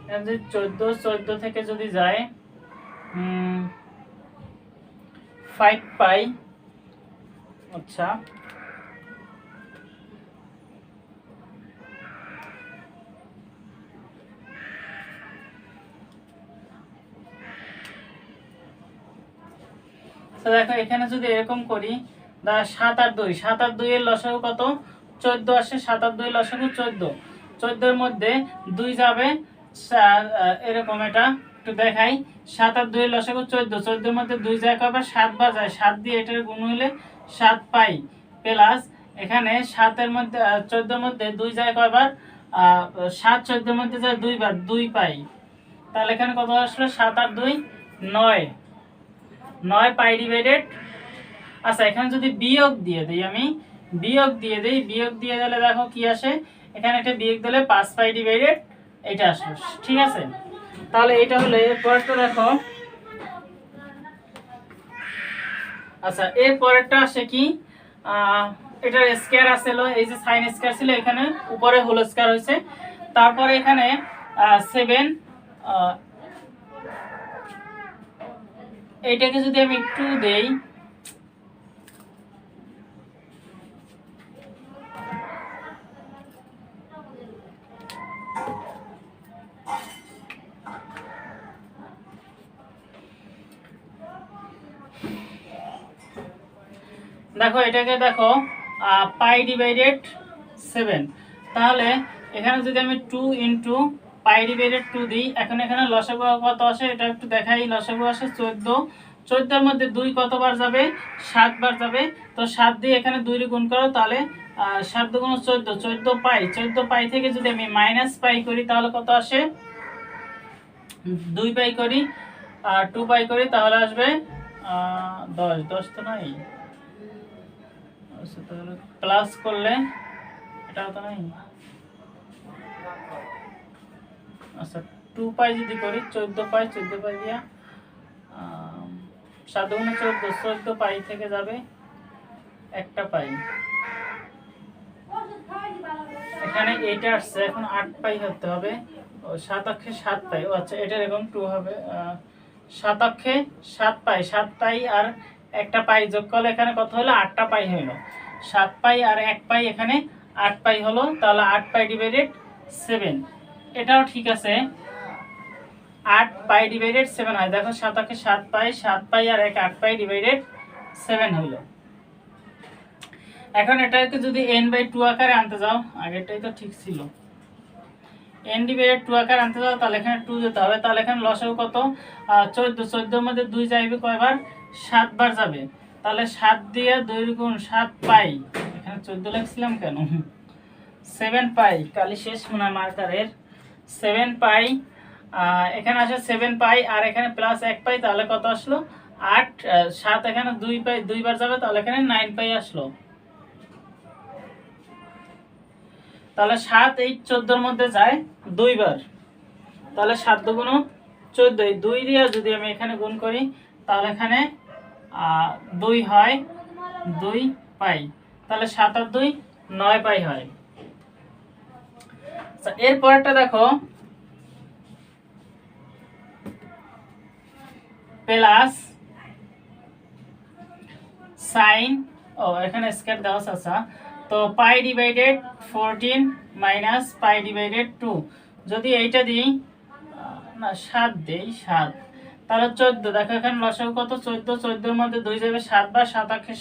যদি 14 থেকে যদি যায় 5 পাই আচ্ছা তো দেখো এখানে যদি এরকম করি 7 আর 2 এর লসাগু কত 14 আসে 7 আর 2 এর লসাগু 14 এর মধ্যে 2 যাবে এরকম এটা একটু দেখাই 7 আর 2 এর লসাগু 14 এর মধ্যে 2 যায় কয়বার 7 বার যায় 7 দিয়ে এটার গুণ হইলে 7 পাই প্লাস এখানে 7 এর মধ্যে 14 এর মধ্যে 2 যায় কয়বার 7 14 এর মধ্যে যায় 2 বার 2 পাই তাহলে এখানে কত আসলো 7 আর 2 9 পাই ডিভাইডেড আচ্ছা এখানে যদি বিয়োগ দিয়ে দেই আমি বিয়োগ দিয়ে দিলে দেখো কি আসে এখানে এটা বিয়োগ দিলে 5 পাই ডিভাইডেড এটা আসলো ঠিক আছে তাহলে এটা হলো এরপরটা দেখো আচ্ছা এর পরেরটা আসে কি এটার স্কয়ার আসলো এই যে সাইন স্কয়ার ছিল এখানে উপরে হোল স্কয়ার হইছে তারপরে এখানে 7 এইটাকে যদি আমি একটু দেই দেখো এটাকে দেখো পাই ডিভাইডেড 7 তাহলে এখানে যদি আমি 2 ইনটু পাই ডিভাইডেড 2 দিই এখন এখানে লসাগু কত আসে এটা একটু দেখাই লসাগু আসে 14 এর মধ্যে 2 কতবার যাবে 7 বার যাবে তো 7 দিয়ে এখানে 2 রে গুণ করো তাহলে 7 দুগুণ 14, 14 পাই থেকে যদি আমি মাইনাস পাই করি তাহলে কত আসে, 2 পাই করি আর 2 পাই করি তাহলে আসবে 10, 10 তো নাই, আচ্ছা তাহলে প্লাস করলে এটা তো নাই, আচ্ছা 2 পাই যদি করি 14 পাই দিয়া 7 দুগুণ 14, 14 পাই থেকে যাবে একটা পাই, এখানে এইটা আসছে, এখন 8 পাই হতে হবে, 7 অক্ষে 7 পাই, ও আচ্ছা এটা এরকম 2 হবে, 7 অক্ষে 7 পাই আর একটা পাই যোগ করলে এখানে কত হলো, 8টা পাই হলো, 7 পাই আর 1 পাই এখানে 8 পাই হলো, তাহলে 8 পাই ডিভাইডেড 7, এটাও ঠিক আছে, 8 পাই ডিভাইডেড 7 হয়, দেখো 7 অক্ষে 7 পাই আর 1 8 পাই ডিভাইডেড 7 হলো। এখন এটাকে যদি n/2 আকারে আনতে যাও, আগেরটাই তো ঠিক ছিল, n/2 আকারে আনতে যাও তাহলে এখানে 2 দিতে হবে, তাহলে এখানে লসাগু কত, 14 মধ্যে 2 যাইবে কয়বার, 7 বার যাবে, তাহলে 7 দিয়ে 2 গুণ 7 পাই, এখানে 14 লিখছিলাম কেন, 7 পাই, কালি শেষ মনে হয় মার্কারের, 7 পাই, এখানে আসে 7 পাই আর এখানে প্লাস 1 পাই, তাহলে কত আসলো 8, 7 এখানে 2 পাই 2 বার যাবে, তাহলে এখানে 9 পাই আসলো, তাহলে 7 এই 14 মধ্যে যায় 2 বার, তাহলে 7 দুগুণ 14, এই 2 দিয়ে যদি আমি এখানে গুণ করি তাহলে এখানে 2 হয় 2 পাই, তাহলে 7 আর 2 9 পাই হয়। আচ্ছা এর পরেরটা দেখো, প্লাস সাইন, ও এখানে স্কয়ার দেওয়া আছে, তো পাই ডিভাইডেড 14 মাইনাস পাই ডিভাইডেড 2, যদি এইটা দিই না 7 দেই 7, তাহলে 14, দেখো এখানে লসাগু কত 14, 14 এর মধ্যে 2 যাবে 7 বার, 7 আক্ষে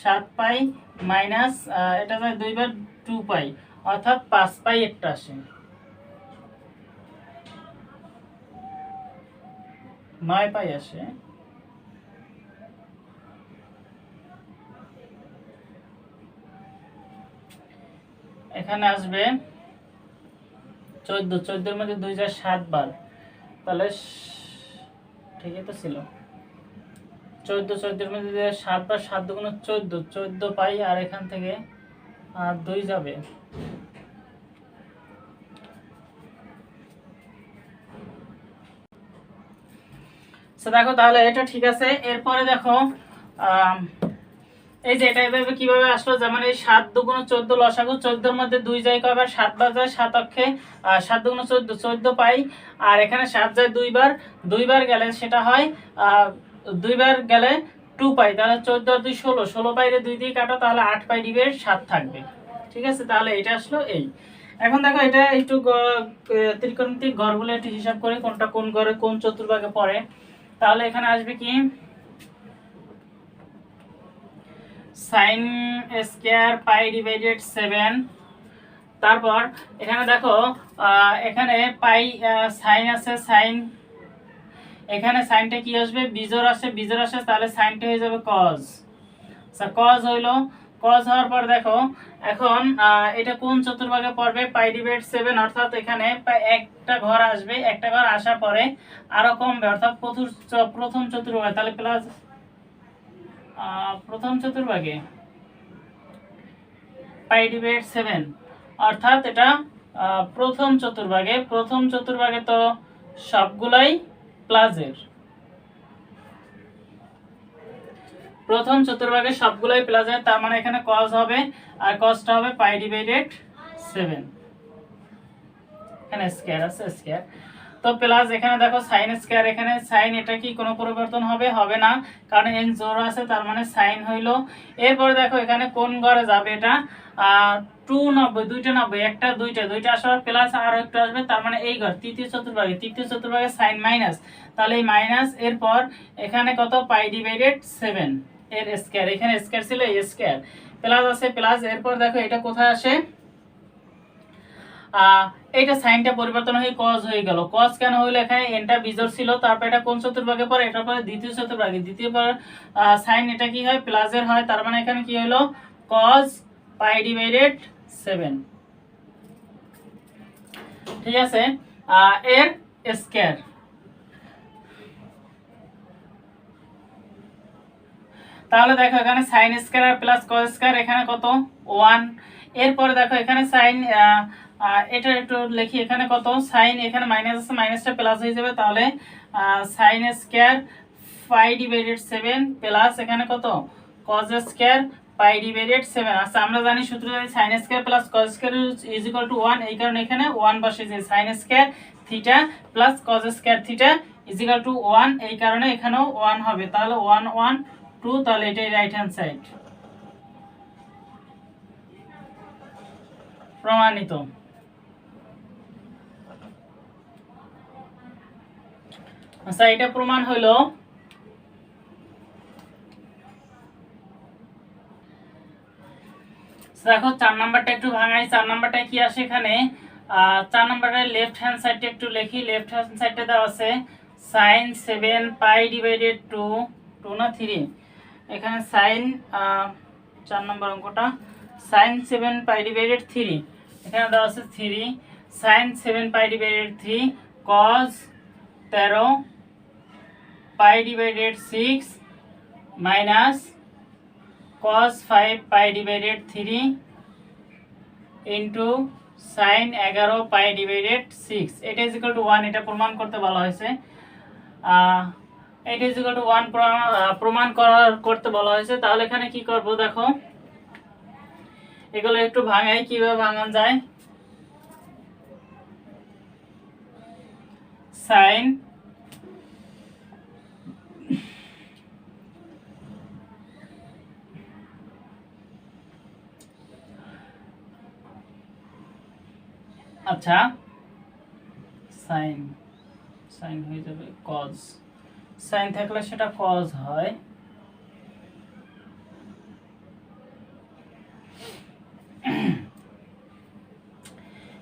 7 পাই মাইনাস এটা যায় 2 বার 2 পাই, অর্থাৎ 5 পাই একটা আসে, 9 পাই আসে, এখানে আসবে 14 এর মধ্যে 2 যায় 7 বার, তাহলে ঠিকই তো ছিল, 14 এর মধ্যে 7 বার, 7 দুগুণ 14 পাই আর এখান থেকে 2 যাবে, দেখো তাহলে এটা ঠিক আছে। এরপরে দেখো এই যে এটা এভাবে কিভাবে আসলো, যেমন এই 7 দুগুণ 14 লসাগু, 14 এর মধ্যে 2 যায় কয়বার, 7 বার যায়, 7 অক্ষে 7 দুগুণ 14 পাই আর এখানে 7 যায় 2 বার গেলে সেটা হয় 2 বার গেলে 2 পাই, তাহলে 14 আর 2 16 পাইরে 2 দিয়ে কাটো, তাহলে 8 পাই ডিভাইডেড 7 থাকবে, ঠিক আছে, তাহলে এটা আসলো এই। এখন দেখো এটা একটু ত্রিকোণমিতিক ঘরগুলো একটু হিসাব করে কোনটা কোন ঘরে কোন চতুর্ভাগে পড়ে, তাহলে এখানে আসবে কি সাইন স্কয়ার পাই ডিভাইডেড 7, তারপর এখানে দেখো এখানে পাই সাইন আছে, সাইন এখানে সাইনটা কি আসবে, বিজোড় আসে, তাহলে সাইনটা হয়ে যাবে কজ, আচ্ছা কজ হইলো, কজ হওয়ার পর দেখো এখন এটা কোন চতুর্ভাগে পড়বে, পাই ডিভাইড 7, অর্থাৎ এখানে একটা ঘর আসবে, একটা ঘর আসার পরে আরো কমবে, অর্থাৎ প্রথম চতুর্ভাগে, তাহলে প্লাস প্রথম চতুর্ভাগে পাই ডিভাইড 7, অর্থাৎ এটা প্রথম চতুর্ভাগে তো সবগুলাই প্লাসের, প্রথম চতুর্ভাগে সবগুলাই প্লাসের, তার মানে এখানে কজ হবে আর কজটা হবে পাই ডিভাইডেড 7, এখানে স্কয়ার আছে স্কয়ার, তো প্লাস এখানে দেখো সাইন স্কয়ার, এখানে সাইন এটা কি কোনো পরিবর্তন হবে না, কারণ এন জোড় আছে, তার মানে সাইন হইলো। এরপরে দেখো এখানে কোন ঘরে যাবে, এটা 290, 2টা 90, একটা 2টা আসার প্লাস আর একটু আসবে, তার মানে এই ঘর তৃতীয় চতুর্ভাগে সাইন মাইনাস, তাহলে এই মাইনাস, এরপর এখানে কত পাই ডিভাইডেড 7 এর স্কয়ার, এখানে স্কয়ার ছিল এই স্কয়ার, প্লাস আছে প্লাস, এরপর দেখো এটা কোথায় আসে, এইটা সাইনটা পরিবর্তন হয়ে কজ হয়ে গেল, কজ কেন হইলো, এখানে এনটা বিজোড় ছিল, তারপর এটা কোন চতুর্ভাগে পড়ে, এটার পরে দ্বিতীয় চতুর্ভাগে, দ্বিতীয় পর সাইন এটা কি হয় প্লাসের হয়, তার মানে এখানে কি হলো কজ পাই ডিভাইডেড 7, ঠিক আছে, এর স্কয়ার। তাহলে দেখো এখানে সাইন স্কয়ার আর প্লাস কস স্কয়ার, এখানে কত 1। এরপরে দেখো এখানে সাইন, এটা একটু লিখি, এখানে কত সাইন, এখানে মাইনাস আছে, মাইনাসটা প্লাস হয়ে যাবে, তাহলে সাইন স্কয়ার পাই ডিভাইডেড 7 প্লাস এখানে কত কস স্কয়ার পাই ডিভাইডেড 7। আচ্ছা আমরা জানি সূত্র জানি sine square plus cos square is equal to 1, এই কারণে এখানে 1 বসিয়েছি, sine square theta plus cos square theta is equal to 1, এই কারণে এখানেও 1 হবে, তাহলে 1 1 2, তাহলে এটাই রাইট হ্যান্ড সাইড, প্রমাণিত। আচ্ছা এটা প্রমাণ হইলো। দেখো 4 নাম্বারটা একটু ভাঙাই। 4 নাম্বারটা কি আসে এখানে, 4 নাম্বারের লেফট হ্যান্ড সাইডটা একটু লিখি। লেফট হ্যান্ড সাইডটা দেওয়া আছে সাইন 7 পাই ডিভাইডেড 2, 2 না 3, এখানে সাইন 4 নম্বর অঙ্কটা সাইন 7 পাই ডিভাইডেড 3, এখানে দেওয়া আছে 3 sine 7 pi divided 3 cos 13 pi divided 6 minus cos 5 pi divided 3 into sine 11 pi divided 6, এটা ইজ ইকুয়াল টু 1, এটা প্রমাণ করতে বলা হয়েছে। এটা ইজ ইকুয়াল টু 1 প্রমাণ করতে বলা হয়েছে। তাহলে এখানে কি করব দেখো, এগুলো একটু ভাঙাই, কিভাবে ভাঙান যায়। সাইন আচ্ছা সাইন সাইন হয়ে যাবে কজ, সাইন থাকলে সেটা কজ হয়,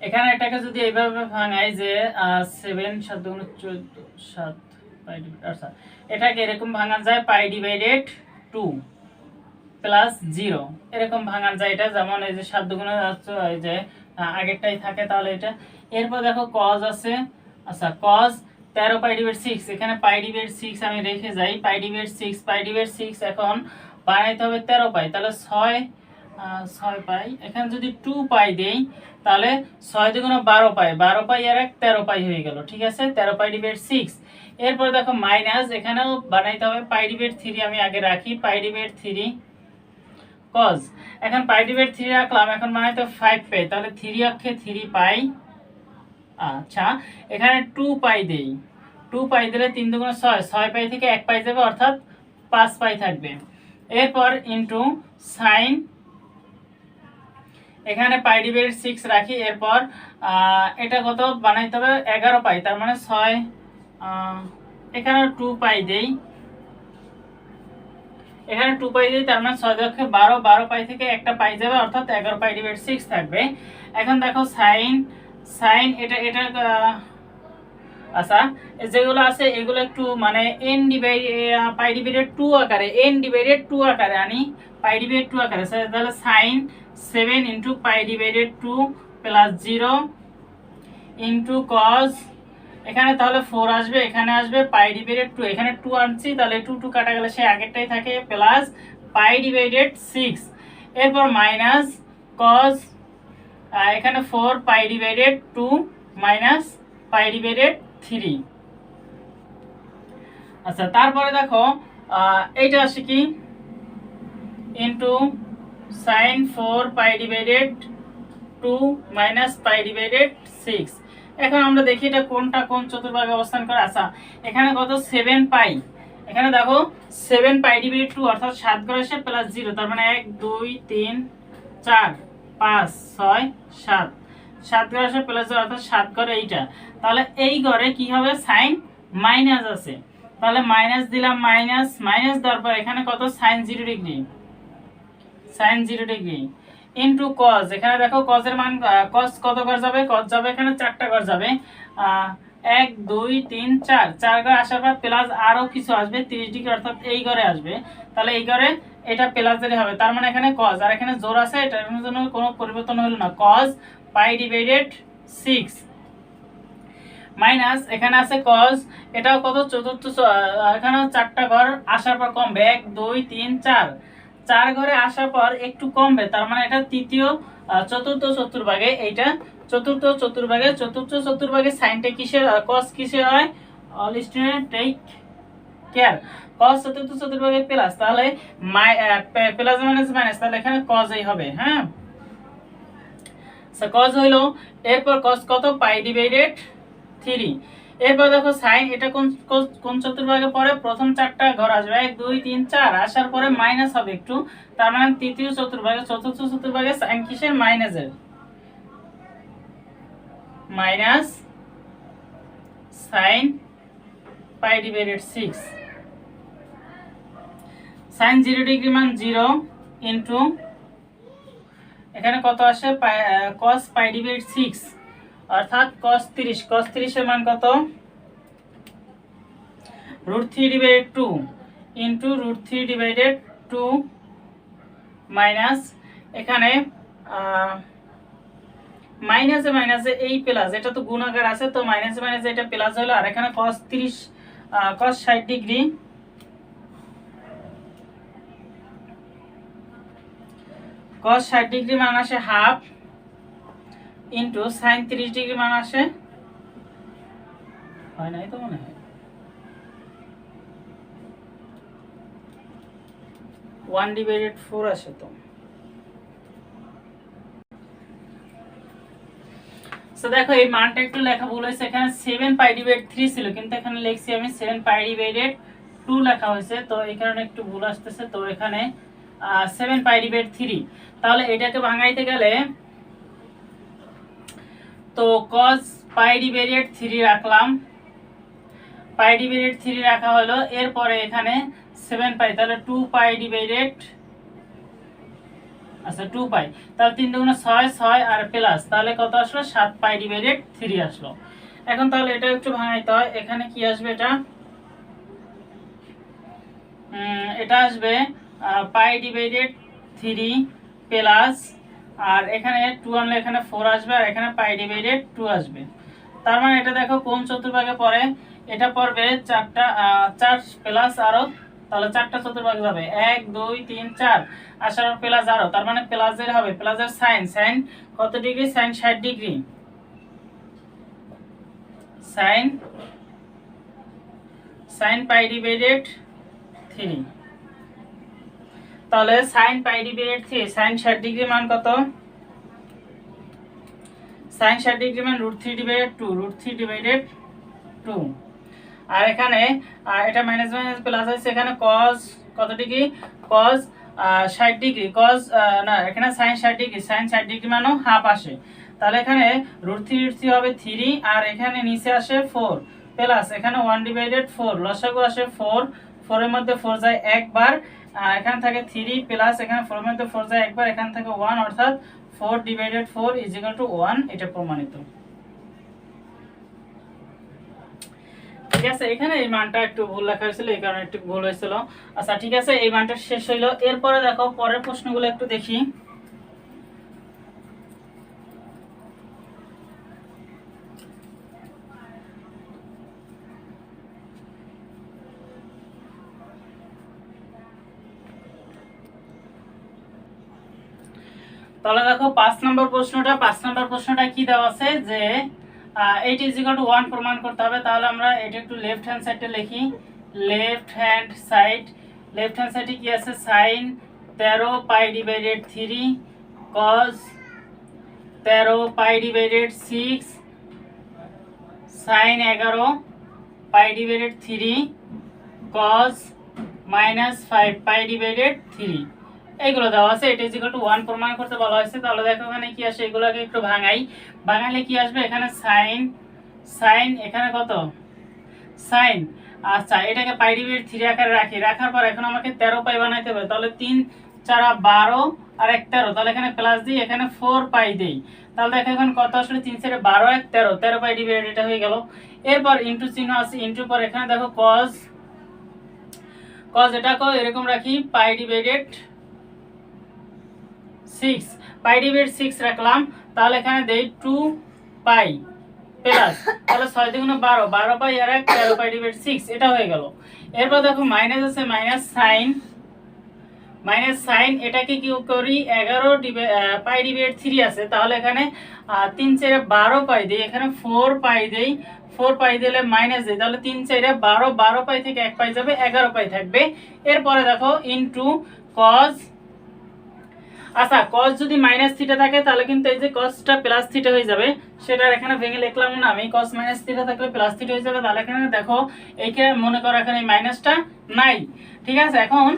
এখানে এটাকে যদি এইভাবে ভাঙাই যে 7 7 গুণ 14 7 পাই ডিভাইডেড, আচ্ছা এটাকে এরকম ভাঙান যায় পাই ডিভাইডেড 2 প্লাস 0, এরকম ভাঙান যায় এটা, যেমন এই যে 7 দুগুণে এই যে আগেরটাই থাকে, তাহলে এটা। এরপর দেখো cos আছে, আচ্ছা cos 13 পাই ডিভাইডেড 6, এখানে পাই ডিভাইডেড 6 আমি রেখে যাই, পাই ডিভাইডেড 6 এখন বানাইতে হবে 13 পাই, তাহলে 6 পাই, এখানে যদি 2 পাই দেই তাহলে 6 দুগুণে 12 পাই, 12 পাই আর 13 পাই হয়ে গেল, ঠিক আছে, 13 পাই ডিভাইডেড 6। এরপর দেখো মাইনাস, এখানেও বানাইতে হবে পাই ডিভাইডেড 3, আমি আগে রাখি পাই ডিভাইডেড 3 cos, এখন পাই ডিভাইডেড 3 রাখলাম, এখন মানে তো 5 পাই, তাহলে 3 অক্ষে 3 পাই। আচ্ছা এখানে 2 পাই দেই, 2 পাই দিলে 3 দুগুণে 6, 6 পাই থেকে 1 পাই যাবে, অর্থাৎ 5 পাই থাকবে। এরপর ইনটু সাইন, এখানে পাই ডিভাইডেড 6 রাখি, এরপর এটা কত বানাইতে হবে 11 পাই, তার মানে 6, এখানে 2 পাই দেই, এখানে 2 পাই দিই, তার মানে 6 অক্ষে 12, 12 পাই থেকে একটা পাই যাবে, অর্থাৎ 11 পাই ডিভাইডেড 6 থাকবে। এখন দেখো সাইন এটা আচ্ছা যেগুলো আছে এগুলো একটু মানে n পাই ডিভাইডেড 2 আকারে, n ডিভাইডেড 2 আকারে আনি, পাই ডিভাইডেড 2 আকারে, তাহলে sine 7 into pi divided 2 plus 0 into cos, এখানে তাহলে 4 আসবে, এখানে আসবে পাই ডিভাইডেড 2, এখানে 2 আনছি, তাহলে 2 2 কাটা গেলে সেই আগেরটাই থাকে, প্লাস পাই ডিভাইডেড 6, এরপর মাইনাস cos, এখানে 4 পাই ডিভাইডেড 2 মাইনাস পাই ডিভাইডেড 3। আচ্ছা তারপরে দেখো এইটা আসে কি ইনটু সাইন 4 পাই ডিভাইডেড 2 মাইনাস পাই ডিভাইডেড 6। এখন আমরা দেখি এটা কোনটা কোন চতুর্ভাগে অবস্থান করে। আচ্ছা এখানে কত 7 পাই, এখানে দেখো 7 পাই ডিভাইডেড 2 অর্থাৎ 7 ঘরে আসে প্লাস 0, তার মানে 1 2 3 4 5 6 7, 7 ঘরে আসে প্লাস 0 অর্থাৎ 7 ঘরে এইটা, তাহলে এই ঘরে কি হবে সাইন মাইনাস আছে, তাহলে মাইনাস দিলাম, মাইনাস মাইনাস দেওয়ার পর এখানে কত sine 0 degree, sine 0 degree into cos, এখানে দেখো cos এর মান cos কত ঘর যাবে, cos যাবে এখানে 4টা ঘর যাবে, 1 2 3 4 ঘর আসার পর প্লাস আরো কিছু আসবে 30 ডিগ্রি, অর্থাৎ এই ঘরে আসবে, তাহলে এই ঘরে এটা প্লাসেরই হবে, তার মানে এখানে কজ আর এখানে জোর আছে, এটার জন্য কোনো পরিবর্তন হলো না, কজ পাই ডিভাইডেড 6 মাইনাস এখানে আছে কজ, এটাও কত চতুর্থ, এখানে 4টা ঘর আসার পর কমবে, 1 2 3 4, 4 ঘরে আসার পর একটু কমবে, তার মানে এটা তৃতীয় চতুর্থ চতুর্ভাগে, এইটা চতুর্থ চতুর্ভাগে, চতুর্থ চতুর্ভাগে সাইনটা কিসের, কজ কিসের হয়, all student take care, cos চতুর্থ চতুর্ভাগে প্লাস, তাহলে প্লাস মাইনাস মাইনাস, তাহলে এখানে কজই হবে। হ্যাঁ, কজ হইলো, এরপর কজ কত পাই ডিভাইডেড 3, এরপর দেখো সাইন, এটা কোন কোন চতুর্ভাগে পড়ে, প্রথম 4টা ঘর আসবে, 1 2 3 4, আসার পরে মাইনাস হবে একটু, তার মানে তৃতীয় চতুর্ভাগে, চতুর্থ চতুর্ভাগে সাইন কিসের, মাইনাসের, minus sine pi divided 6, sine 0 degree মান 0 ইনটু এখানে কত আসে, cos পাই ডিভাইডেড 6, অর্থাৎ cos 30, cos 30 এর মান কত, √3 ডিভাইডেড 2 ইনটু √3 ডিভাইডেড 2 মাইনাস এখানে মাইনাসে মাইনাসে এই প্লাস, এটা তো গুণাকার আছে, তো মাইনাসে মাইনাসে এটা প্লাস হলো, আর এখানে cos 30 cos 60 degree cos 60 degree মান আসে হাফ ইনটু sin 30 ডিগ্রি মান আসে, হয় নাই তো মনে হয় 1/4 আসে। তো দেখো এই মানটা একটু লেখা ভুল হয়েছে, এখানে 7 পাই ডিভাইড 3 ছিল, কিন্তু এখানে লিখছি আমি 7 পাই ডিভাইডেড 2 লেখা হয়েছে, তো এই কারণে একটু ভুল আসতেছে। তো এখানে 7 পাই ডিভাইড 3, তাহলে এটাকে ভাঙাইতে গেলে তো cos পাই ডিভাইডেড 3 রাখলাম, পাই ডিভাইডেড 3 রাখা হলো, এরপরে এখানে 7 পাই, তাহলে 2 পাই ডিভাইডেড, আচ্ছা 2 পাই, তাহলে 3 দুগুণে 6, 6 আর প্লাস, তাহলে কত আসলো, 7 পাই ডিভাইডেড 3 আসলো। এখন তাহলে এটা একটু ভাঙাইতে হয়, এখানে কি আসবে, এটা আসবে পাই ডিভাইডেড 3 প্লাস, আর এখানে 2 আনলে এখানে 4 আসবে, আর এখানে পাই ডিভাইডেড 2 আসবে, তার মানে এটা দেখো কোন চতুর্ভাগে পড়ে, এটা পড়বে 4টা 4 প্লাস আরো, তাহলে 4টা চতুর্ভাগে যাবে, 1 2 3 4, আসার প্লাস আরো, তার মানে প্লাসের হবে, প্লাসের সাইন, সাইন কত degree, sine 60 degree, sine sine pi divided 3, তাহলে sine pi divided 3, sine 60 degree মান কত, সাইন 60 ডিগ্রি মান √3 ডিভাইডেড 2, √3 ডিভাইডেড 2, আর এখানে এটা মাইনাস মাইনাস প্লাস আছে, এখানে cos কত ডিগ্রি, cos 60 ডিগ্রি, cos না এখানে sin 60 ডিগ্রি, sin 60 ডিগ্রি মানও হাফ আসে, তাহলে এখানে √3 হবে 3, আর এখানে নিচে আসে 4 প্লাস, এখানে 1/4, লসাগু আসে 4, 4 এর মধ্যে 4 যায় একবার, এখানে থাকে 3 প্লাস, এখানে 4 এর মধ্যে 4 যায় একবার, এখানে থাকে 1, অর্থাৎ 4/4 = 1, এটা প্রমাণিত। ঠিক আছে, এখানে এই মানটা একটু ভুল লেখা হয়েছিল, এই কারণে একটু ভুল হয়েছিল। আচ্ছা ঠিক আছে, এই মানটা শেষ হইলো, এরপরে দেখো পরের প্রশ্নগুলো একটু দেখি। তাহলে দেখো 5 নম্বর প্রশ্নটা কি দেওয়া আছে, যে 8 = 1 প্রমাণ করতে হবে। তাহলে আমরা এটা একটু লেফট হ্যান্ড সাইডে লিখি, লেফট হ্যান্ড সাইডে কি আছে, sin 13 pi divided 3 cos 13 pi divided 6 sin 11 pi divided 3 cos -5 pi divided 3, এইগুলো দেওয়া আছে। এটা = 1 প্রমাণ করতে বলা হয়েছে। তাহলে দেখো এখানে কি আসে, এগুলোকে একটু ভাঙাইলে কি আসবে, এখানে সাইন এখানে কত সাইন, আচ্ছা এটাকে পাই ডিভাইডেড 3 আকারে রাখার পর এখন আমাকে 13 পাই বানাইতে হবে, তাহলে 3 4 12 আর 1 13, তাহলে এখানে প্লাস দিই, এখানে 4 পাই দেই, তাহলে দেখো এখন কত আসলে 3 4 12 1 13, 13 পাই ডিভাইডেড এটা হয়ে গেল। এরপর ইনটু চিহ্ন আছে, ইনটু পর এখানে দেখো cos কজ এটাকেও এরকম রাখি পাই ডিভাইডেড 6, পাই ডিভাইডেড 6 রাখলাম। তাহলে এখানে দেই 2 পাই প্লাস, তাহলে 6 দুগুণে 12, 12 পাই আর 1 13 পাই ডিভাইডেড 6, এটা হয়ে গেল। এরপর দেখো মাইনাস আছে, মাইনাস সাইন এটাকে কি করি 11 পাই ডিভাইডেড 3 আছে, তাহলে এখানে 3 4 12 পাই দেই, এখানে 4 পাই দেই, 4 পাই দিলে মাইনাস দেই, তাহলে 3 4 12, 12 পাই থেকে 1 পাই যাবে, 11 পাই থাকবে। এরপরে দেখো ইনটু cos, আচ্ছা cos যদি মাইনাস থিটা থাকে তাহলে কিন্তু এই যে cosটা প্লাস থিটা হয়ে যাবে, সেটা এখানে ভেঙে লিখলাম না আমি, cos মাইনাস থিটা থাকলে প্লাস থিটা হয়ে যাবে। তাহলে এখানে দেখো এইখানে মনে করো এখানে এই মাইনাসটা নাই, ঠিক আছে। এখন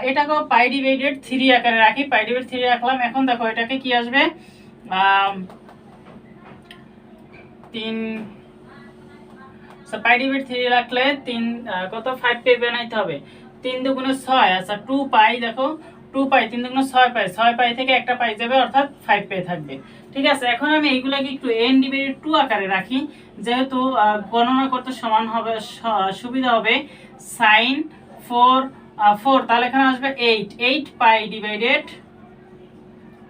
এটাকেও পাই ডিভাইডেড 3 আকারে রাখি, পাই ডিভাইডেড 3 রাখলাম। এখন দেখো এটাকে কি আসবে 3, পাই ডিভাইডেড 3 রাখলে 3 কত 5 পে বানাইতে হবে, 3 দুগুণে 6, আচ্ছা 2 পাই, দেখো 2 পাই 3 দুগুণে 6 পাই, 6 পাই থেকে একটা পাই যাবে অর্থাৎ 5 পে থাকবে, ঠিক আছে। এখন আমি এইগুলোকে একটু n ডিভাইডেড 2 আকারে রাখি, যেহেতু গণনা করতে সমান হবে, সুবিধা হবে। sin 4 তাহলে এখানে আসবে 8 পাই ডিভাইডেড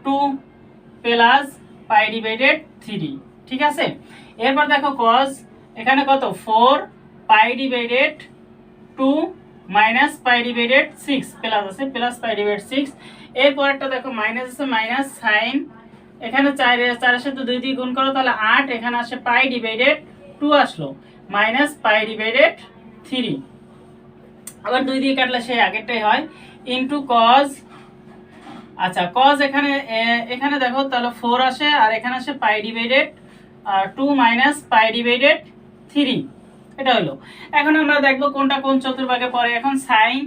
2 প্লাস পাই ডিভাইডেড 3, ঠিক আছে। এরপর দেখো cos এখানে কত 4 পাই divided 2 minus pi divided 6 plus আছে, প্লাস পাই ডিভাইডেড 6। এরপরটা দেখো মাইনাস আছে, মাইনাস সাইন এখানে 4 এর সাথে 2 দিয়ে গুণ করো তাহলে 8, এখানে আসে পাই ডিভাইডেড 2 আসলো, মাইনাস পাই ডিভাইডেড 3, আবার 2 দিয়ে কাটলে সেই আগেরটাই হয়, ইনটু cos, আচ্ছা cos এখানে দেখো তাহলে 4 আসে আর এখানে আসে পাই ডিভাইডেড 2 মাইনাস পাই ডিভাইডেড 3, এটা হলো। এখন আমরা দেখব কোনটা কোন চতুর্ভাগে পড়ে। এখন সাইন,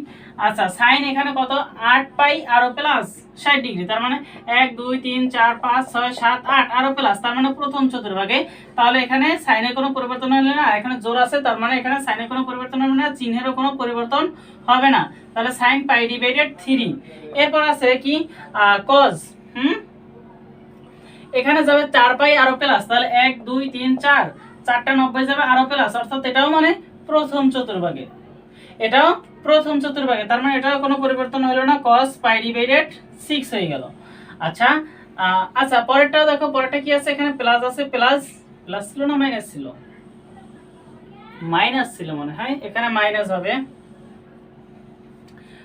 আচ্ছা সাইন এখানে কত 8 পাই আর প্লাস 60 ডিগ্রি, তার মানে 1 2 3 4 5 6 7 8 আর প্লাস, তার মানে প্রথম চতুর্ভাগে। তাহলে এখানে সাইনের কোনো পরিবর্তন হলো না, আর এখানে জোর আছে, তার মানে এখানে সাইনের কোনো পরিবর্তন হবে না, চিহ্নেরও কোনো পরিবর্তন হবে না, তাহলে সাইন পাই ডিভাইডেড 3। এরপর আছে কি cos, এখানে যাবে 4 পাই আর প্লাস, তাহলে 1 2 3 4, 4টা 90 যাবে আর প্লাস, অর্থাৎ এটাও মানে প্রথম চতুর্ভাগে, এটাও প্রথম চতুর্ভাগে, তার মানে এটাও কোনো পরিবর্তন হলো না, cos পাই ডিভাইডেড 6 হয়ে গেল। আচ্ছা আচ্ছা পরেরটাও দেখো, পরেরটা কি আছে, এখানে প্লাস আছে, প্লাস প্লাস ছিল না মাইনাস ছিল, মাইনাস ছিল মনে হয়, এখানে মাইনাস হবে,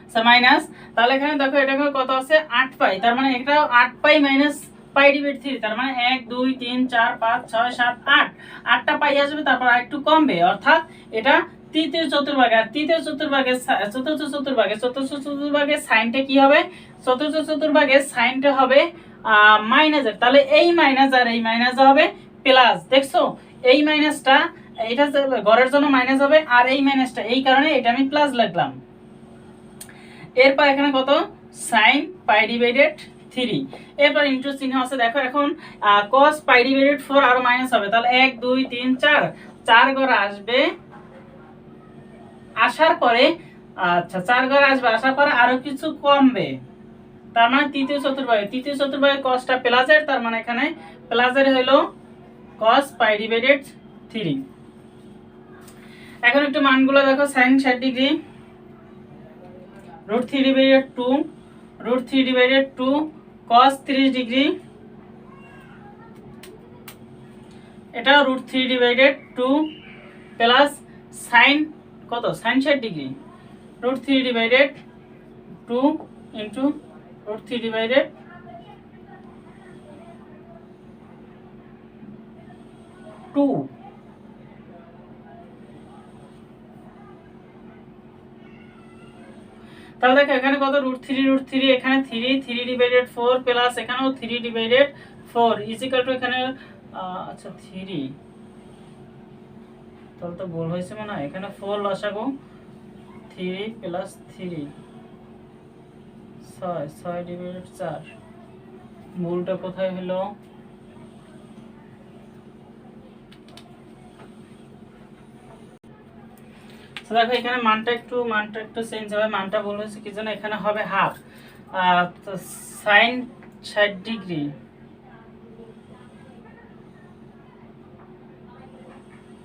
আচ্ছা মাইনাস, তাহলে এখানে দেখো এটাকে কত আছে 8 পাই, তার মানে এটাও 8 পাই মাইনাস পাই ডিভাইড 3, তার মানে 1 2 3 4 5 6 7 8, 8টা পাই আসবে, তারপর আরেকটু কমবে, অর্থাৎ এটা তৃতীয় চতুর্ভাগে। আর তৃতীয় চতুর্ভাগে চতুর্থ চতুর্ভাগে সাইনটা কি হবে, চতুর্থ চতুর্ভাগে সাইনটা হবে মাইনাসের, তাহলে এই মাইনাস আর এই মাইনাস হবে প্লাস, দেখছো এই মাইনাসটা এটা ঘরের জন্য মাইনাস হবে, আর এই মাইনাসটা এই কারণে এটা আমি প্লাস লিখলাম। এরপর এখানে কত sin পাই ডিভাইডেড 3, এরপর ইনটু চিহ্ন আছে, দেখো এখন cos পাই ডিভাইডেড 4 আর মাইনাস হবে, তাহলে 1 2 3 4, 4 ঘরে আসবে, আসার পরে আচ্ছা 4 ঘরে আসবে, আসার পরে আরো কিছু কমবে, তার মানে তৃতীয় চতুর্ভাগে cosটা প্লাসের, তার মানে এখানে প্লাসের হলো cos পাই ডিভাইডেড 3। এখন একটু মানগুলো দেখো, sin 60 degree √3 divided 2, √3 divided 2, cos 30 degree, এটা √3 ডিভাইডেড 2 প্লাস sin কত sin 60 degree, √3 divided 2 into √3 divided 2, তাহলে দেখো এখানে কত √3 এখানে 3 ডিভাইডেড 4 প্লাস এখানেও 3 ডিভাইডেড 4 ইজিক্যাল টু এখানে আচ্ছা 3, তাহলে তো ভুল হয়েছে মনে হয়, এখানে 4 লসাগু 3 প্লাস 3 6 ডিভাইডেড 4, ভুলটা কোথায় হলো, দেখো এখানে মানটা একটু চেঞ্জ হবে, মানটা ভুল হয়েছে কি জন্য, এখানে হবে হাফ, তো sin 60 ডিগ্রি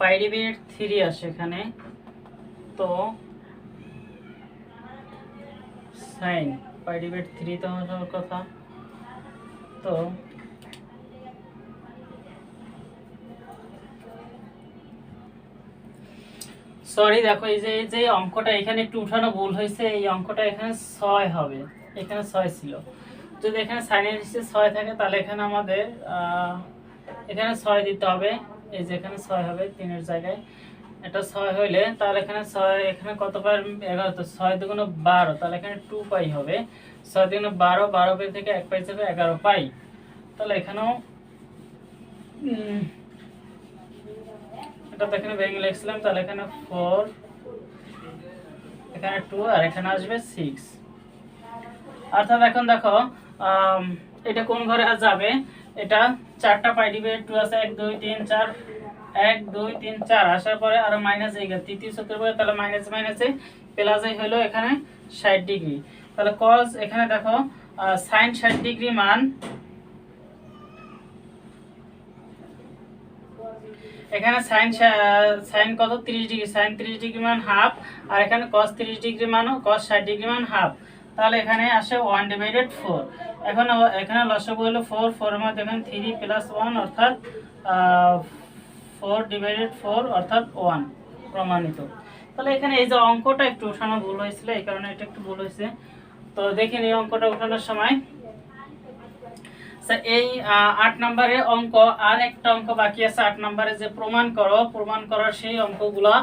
পাই ডিভাইডেড 3 আসে এখানে, তো সাইন পাই ডিভাইড 3 তো হওয়ার কথা। তো সরি দেখো, এই যে অঙ্কটা এখানে একটু উঠানো ভুল হয়েছে। এই অঙ্কটা এখানে 6 হবে, এখানে 6 ছিল। যদি এখানে সাইনের নিচে 6 থাকে তাহলে এখানে আমাদের এখানে 6 দিতে হবে। এই যে এখানে 6 হবে 3 এর জায়গায়। এটা 6 হইলে তাহলে এখানে 6, এখানে কত পাই 11, তো 6 দুগুণ 12, তাহলে এখানে 2 পাই হবে। 6 দুগুণ 12, 12 পাই থেকে 1 পাই যাবে 11 পাই। তাহলে এখানেও এটা তো এখানে ভেঙে লিখছিলাম, তাহলে এখানে 4, এখানে 2, আর এখানে আসবে 6। অর্থাৎ এখন দেখো এটা কোন ঘরে যাবে, এটা 4টা পাই ডিভাইড 2 আছে, 1 2 3 4, 1 2 3 4 আসার পরে আর মাইনাস এই তৃতীয় সূত্রের পরে, তাহলে মাইনাস মাইনাসে প্লাসে হলো এখানে 60 ডিগ্রি। তাহলে cos এখানে দেখো sin 60 ডিগ্রি মান, এখানে sin কত 30 ডিগ্রি, sin 30 ডিগ্রি মান হাফ, আর এখানে cos 30 ডিগ্রি মানও cos 60 ডিগ্রি মান হাফ। তাহলে এখানে আসে 1/4। এখন এখানে লসাগু হলো 4, 4 এর মধ্যে এখানে 3 প্লাস 1 অর্থাৎ 4/4 অর্থাৎ 1 প্রমাণিত। তাহলে এখানে এই যে অঙ্কটা একটু উঠানো ভুল হয়েছিল, এই কারণে এটা একটু ভুল হয়েছে। তো দেখেন এই অঙ্কটা উঠানোর সময় এই 8 নম্বরের অঙ্ক, আর একটা অঙ্ক বাকি আছে 8 নম্বরে, যে প্রমাণ করো, প্রমাণ করার সেই অঙ্কগুলা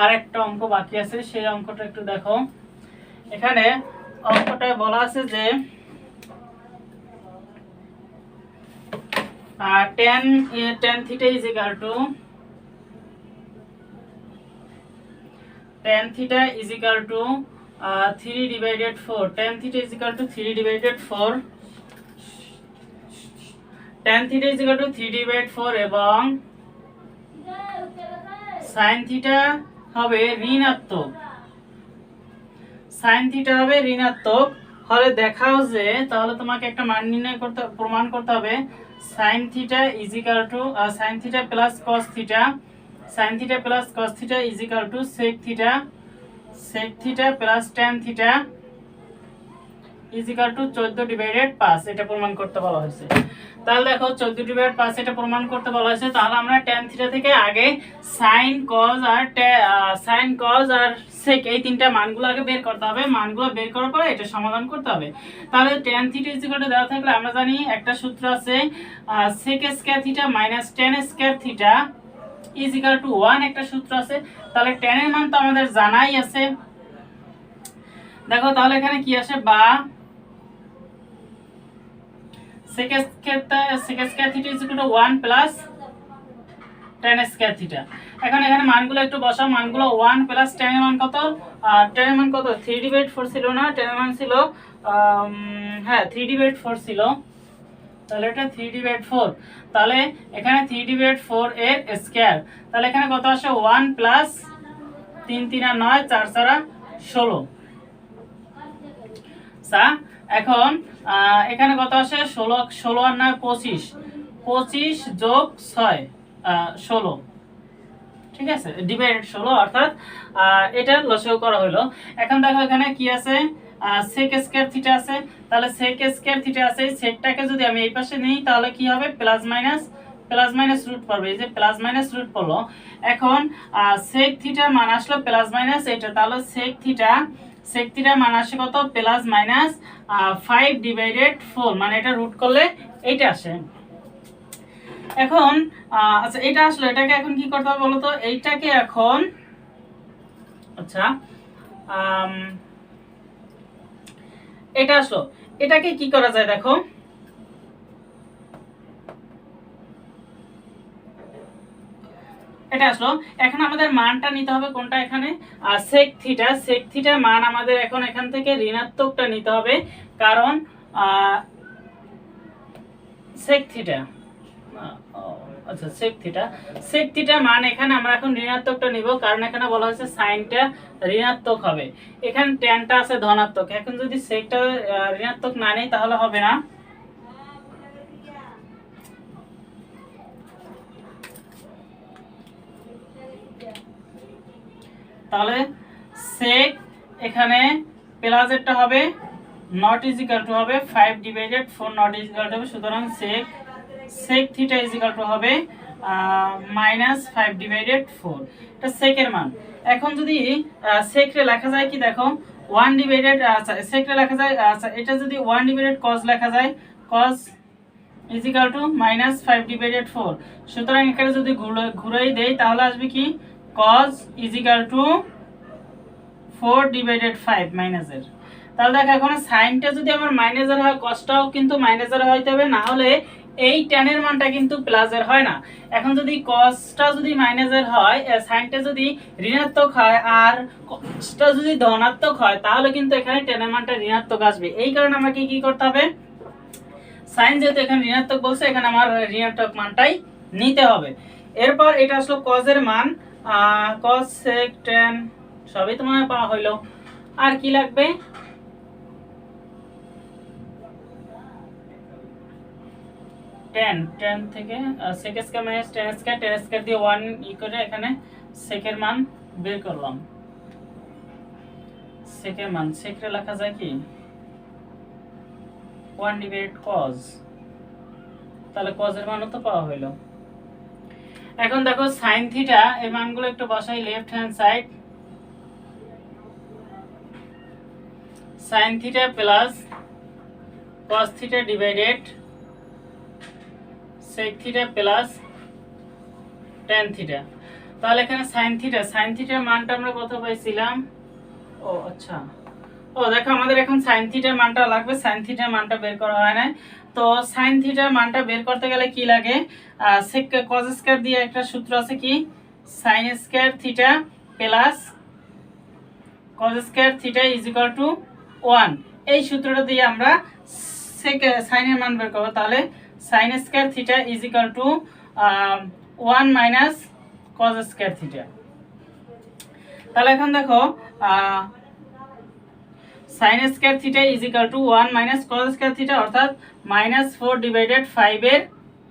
আর একটা অঙ্ক বাকি আছে, সেই অঙ্কটা একটু দেখো। এখানে অঙ্কটায় বলা আছে যে tan theta is equal to tan theta is equal to 3/4, tan theta is equal to 3/4, tan theta is equal to 3/4 এবং sin theta হবে ঋণাত্মক, sin theta হবে ঋণাত্মক হলে দেখাও যে, তাহলে তোমাকে একটা মান নির্ণয় করতে, প্রমাণ করতে হবে sin theta is equal to sin theta plus cos theta, sin theta plus cos theta is equal to sec theta, sec theta plus tan theta is equal to 14/5, এটা প্রমাণ করতে বলা হয়েছে। তাহলে দেখো 14/5 এটা প্রমাণ করতে বলা হয়েছে। তাহলে আমরা tan থিটা থেকে আগে sin cos আর sec এই তিনটা মানগুলো আগে বের করতে হবে। মানগুলো বের করার পরে এটা সমাধান করতে হবে। তাহলে tan theta is equal to দেওয়া থাকলে আমরা জানি একটা সূত্র আছে sec square theta minus tan square theta is equal to 1, একটা সূত্র আছে। তাহলে tan এর মান তো আমাদের জানাই আছে। দেখো তাহলে এখানে কি আসে, বা sec square theta is equal to 1 plus tan square theta. এখন এখানে মানগুলো একটু বসাও, মানগুলো 1 প্লাস tan এর মান কত, tan এর মান কত 3/4 ছিল না, tan এর মান ছিল হ্যাঁ 3/4 ছিল। তাহলে এটা 3/4, তাহলে এখানে 3/4 এর স্কয়ার, তাহলে এখানে কত আসে 1 প্লাস 3 3 আর 9 4 4 16। এখন এখানে কত আসে 16 আর 9 25, 25 যোগ 6 16, ঠিক আছে, ডিভাইডেড 16, অর্থাৎ এটা লসাগু করা হলো। এখন দেখো এখানে কি আছে, sec স্কয়ার থিটা আছে। তাহলে sec স্কয়ার থিটা আছে, সেকটাকে যদি আমি এই পাশে নিই তাহলে কি হবে, প্লাস মাইনাস রুট পড়বে, এই যে প্লাস মাইনাস রুট পড়লো। এখন sec থিটার মান আসলো প্লাস মাইনাস এটা, তাহলে sec থিটা মান আসে কত, প্লাস মাইনাস 5/4, মানে এটা রুট করলে এইটা আসে। এখন আচ্ছা এটা আসলে এটাকে এখন কি করতে হবে বলো তো, এইটাকে এখন আচ্ছা এটা আসলো, এটাকে কি করা যায় দেখো, এটা আসলো। এখন আমাদের মানটা নিতে হবে কোনটা, এখানে sec থিটার মান আমাদের এখন এখান থেকে ঋণাত্মকটা নিতে হবে, কারণ sec থিটা আচ্ছা sec থিটার মান এখানে আমরা এখন ঋণাত্মকটা নিব, কারণ এখানে বলা হয়েছে সাইনটা ঋণাত্মক হবে, এখানে ট্যানটা আছে ধনাত্মক। এখন যদি সেকটা ঋণাত্মক না নেই তাহলে হবে না। তাহলে sec এখানে প্লাস এরটা হবে নট ইজ ইকাল টু হবে 5 divided 4 not is equal to হবে, সুতরাং sec theta is equal to হবে -5 ডিভাইডেড 4। এটা সেকের মান। এখন যদি সেকরে লেখা যায় কি দেখো 1 ডিভাইডেড, আচ্ছা সেকরে লেখা যায়, আচ্ছা এটা যদি 1 ডিভাইডেড cos লেখা যায়, cos is equal two -5 divided 4। সুতরাং এখানে যদি ঘুরাই দেই তাহলে আসবে কি cos is equal two 4 divided 5 মাইনাসের। তাহলে দেখো এখন সাইনটা যদি আমার মাইনাসের হয় কসটাও কিন্তু মাইনাসের হইতে হবে, না হলে এই tan এর মানটা কিন্তু প্লাসের হয় না। এখন যদি কসটা যদি মাইনাসের হয়, সাইনটা যদি ঋণাত্মক হয় আর কসটা যদি ধনাত্মক হয় তাহলে কিন্তু এখানে tan এর মানটা ঋণাত্মক আসবে। এই কারণে আমাকে কি করতে হবে, সাইন যেহেতু এখানে ঋণাত্মক বলছে এখানে আমার ঋণাত্মক মানটাই নিতে হবে। এরপর এটা আসলো cos এর মান, cos sec tan সবই তোমার পাওয়া হইলো। আর কি লাগবে, tan থেকে sec square minus tan square দিয়ে 1 ই করে এখানে সেকের মান বের করলাম। সেকের মান সেকরে লেখা যায় কি 1 ডিভাইডেড cos, তাহলে cos এর মানও তো পাওয়া হইলো। এখন দেখো sin থিটা এর মানগুলো একটু বসাই left hand side, sin theta plus cos theta divided sec theta plus tan theta. তাহলে এখানে sin থিটার মানটা আমরা কত পাইছিলাম, ও আচ্ছা ও দেখো আমাদের এখন sin থিটার মানটা লাগবে, sin থিটার মানটা বের করা হয় না। তো sin থিটার মানটা বের করতে গেলে কি লাগে, sec cos স্কয়ার দিয়ে একটা সূত্র আছে কি sin square theta plus cos square theta is equal to 1। এই সূত্রটা দিয়ে আমরা sec sin এর মান বের করব। তাহলে sin square theta is equal to 1 minus cos square theta. তাহলে এখন দেখো sin square theta is equal to 1 minus cos square theta অর্থাৎ -4 ডিভাইডেড 5 এর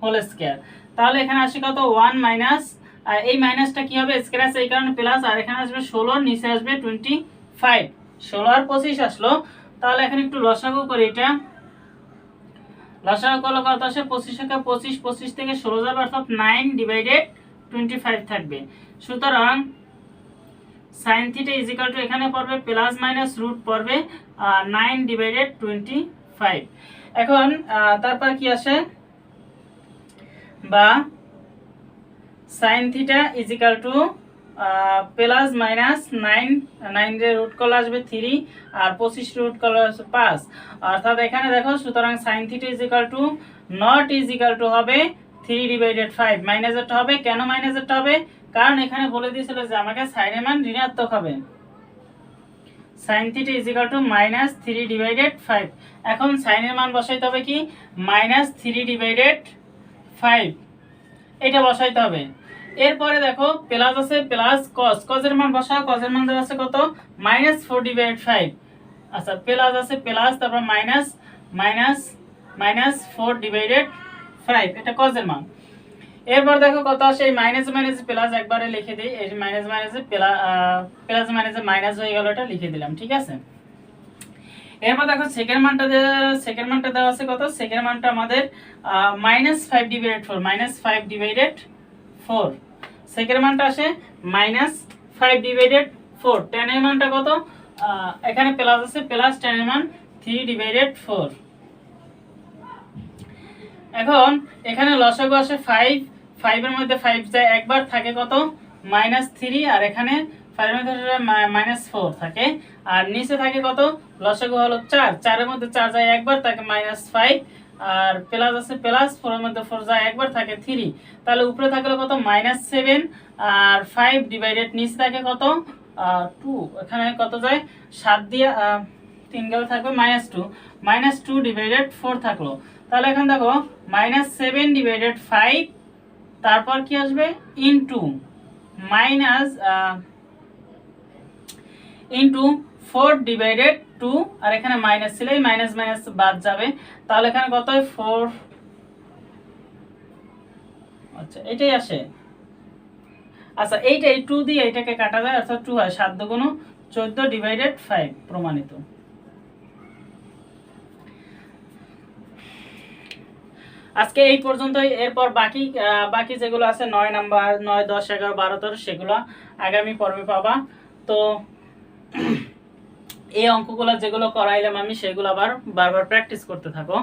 হোল স্কয়ার। তাহলে এখানে আসে কত 1 মাইনাস, এই মাইনাসটা কি হবে স্কয়ার আছে এই কারণে প্লাস, আর এখানে আসবে 16 নিচে আসবে 25, 16 আর 25 আসলো। তাহলে এখানে একটু লসাগু করি, এটা লসাগু করলে কত আসে 25 থেকে 25 থেকে 16 যাবে অর্থাৎ 9 ডিভাইডেড 25 থাকবে। সুতরাং sin theta is equal to এখানে পড়বে প্লাস মাইনাস রুট পড়বে 9 ডিভাইডেড 25। এখন তারপর কি আসে বা sin theta is equal to plus minus 9 রে রুট করলে আসবে 3 আর 25 রুট করলে আসবে 5, অর্থাৎ এখানে দেখো সুতরাং sin theta is equal to not is equal to হবে 3 ডিভাইডেড 5। মাইনাসেরটা হবে, কেন মাইনাসেরটা হবে, কারণ এখানে বলে দিয়েছিল যে আমাকে sin এর মান ঋণাত্মক হবে। sin theta is equal to -3 divided 5। এখন sin এর মান বসাইতে হবে কি -3 ডিভাইডেড 5, এটা বসাইতে হবে। এরপরে দেখো প্লাস আছে প্লাস cos এর মান বসাও, cos এর মান দেওয়া আছে কত -4 ডিভাইডেড 5। আচ্ছা প্লাস আছে প্লাস তারপর -4 ডিভাইডেড 5, এটা cos এর মান। এরপর দেখো কত আসে এই মাইনাস মাইনাস প্লাস একবারে লিখে দিই, এই মাইনাস মাইনাসে প্লাস মাইনাসে মাইনাস হয়ে গেল, এটা লিখে দিলাম, ঠিক আছে। এরপর দেখো সেকেন্ড মানটা দেওয়া আছে কত, সেকেন্ড মানটা আমাদের -5 ডিভাইডেড 4, -5 ডিভাইডেড 4 সেকেন্ড মানটা আসে -5 ডিভাইডেড 4। tan এর মানটা কত, এখানে প্লাস আছে প্লাস tan এর মান 3 ডিভাইডেড 4। এখন এখানে লসাগু আসে 5 এর মধ্যে 5 যায় একবার থাকে কত -3, আর এখানে 5 এর মধ্যে -4 থাকে, আর নিচে থাকে কত লসাগু হলো 4 এর মধ্যে 4 যায় একবার থাকে -5, আর প্লাস আছে প্লাস 4 এর মধ্যে 4 যায় একবার থাকে 3। তাহলে উপরে থাকলো কত -7 আর 5 ডিভাইডেড নিচে থাকে কত 2, এখানে কত যায় 7 দিয়ে 3 গেলে থাকবে -2 ডিভাইডেড 4 থাকলো। তাহলে এখন দেখো -7 ডিভাইডেড 5, তারপর কি আসবে ইনটু -4 ডিভাইডেড 2, আর এখানে মাইনাস ছিল এই মাইনাস মাইনাস বাদ যাবে, তাহলে এখানে কত হয় 4, আচ্ছা এটাই আসে। আচ্ছা এইটাই 2 দিয়ে এটাকে কাটা যায় অর্থাৎ 2 হয়, 7 দুগুণ 14 ডিভাইডেড 5 প্রমাণিত। আজকে এই পর্যন্তই। এরপর বাকি যেগুলো আছে 9 নাম্বার, 9, 10, 11, 12, 13 সেগুলো আগামী পর্বে পাবা। তো এই অঙ্কগুলো যেগুলো করাইলাম আমি সেগুলো আবার বারবার প্র্যাকটিস করতে থাকো।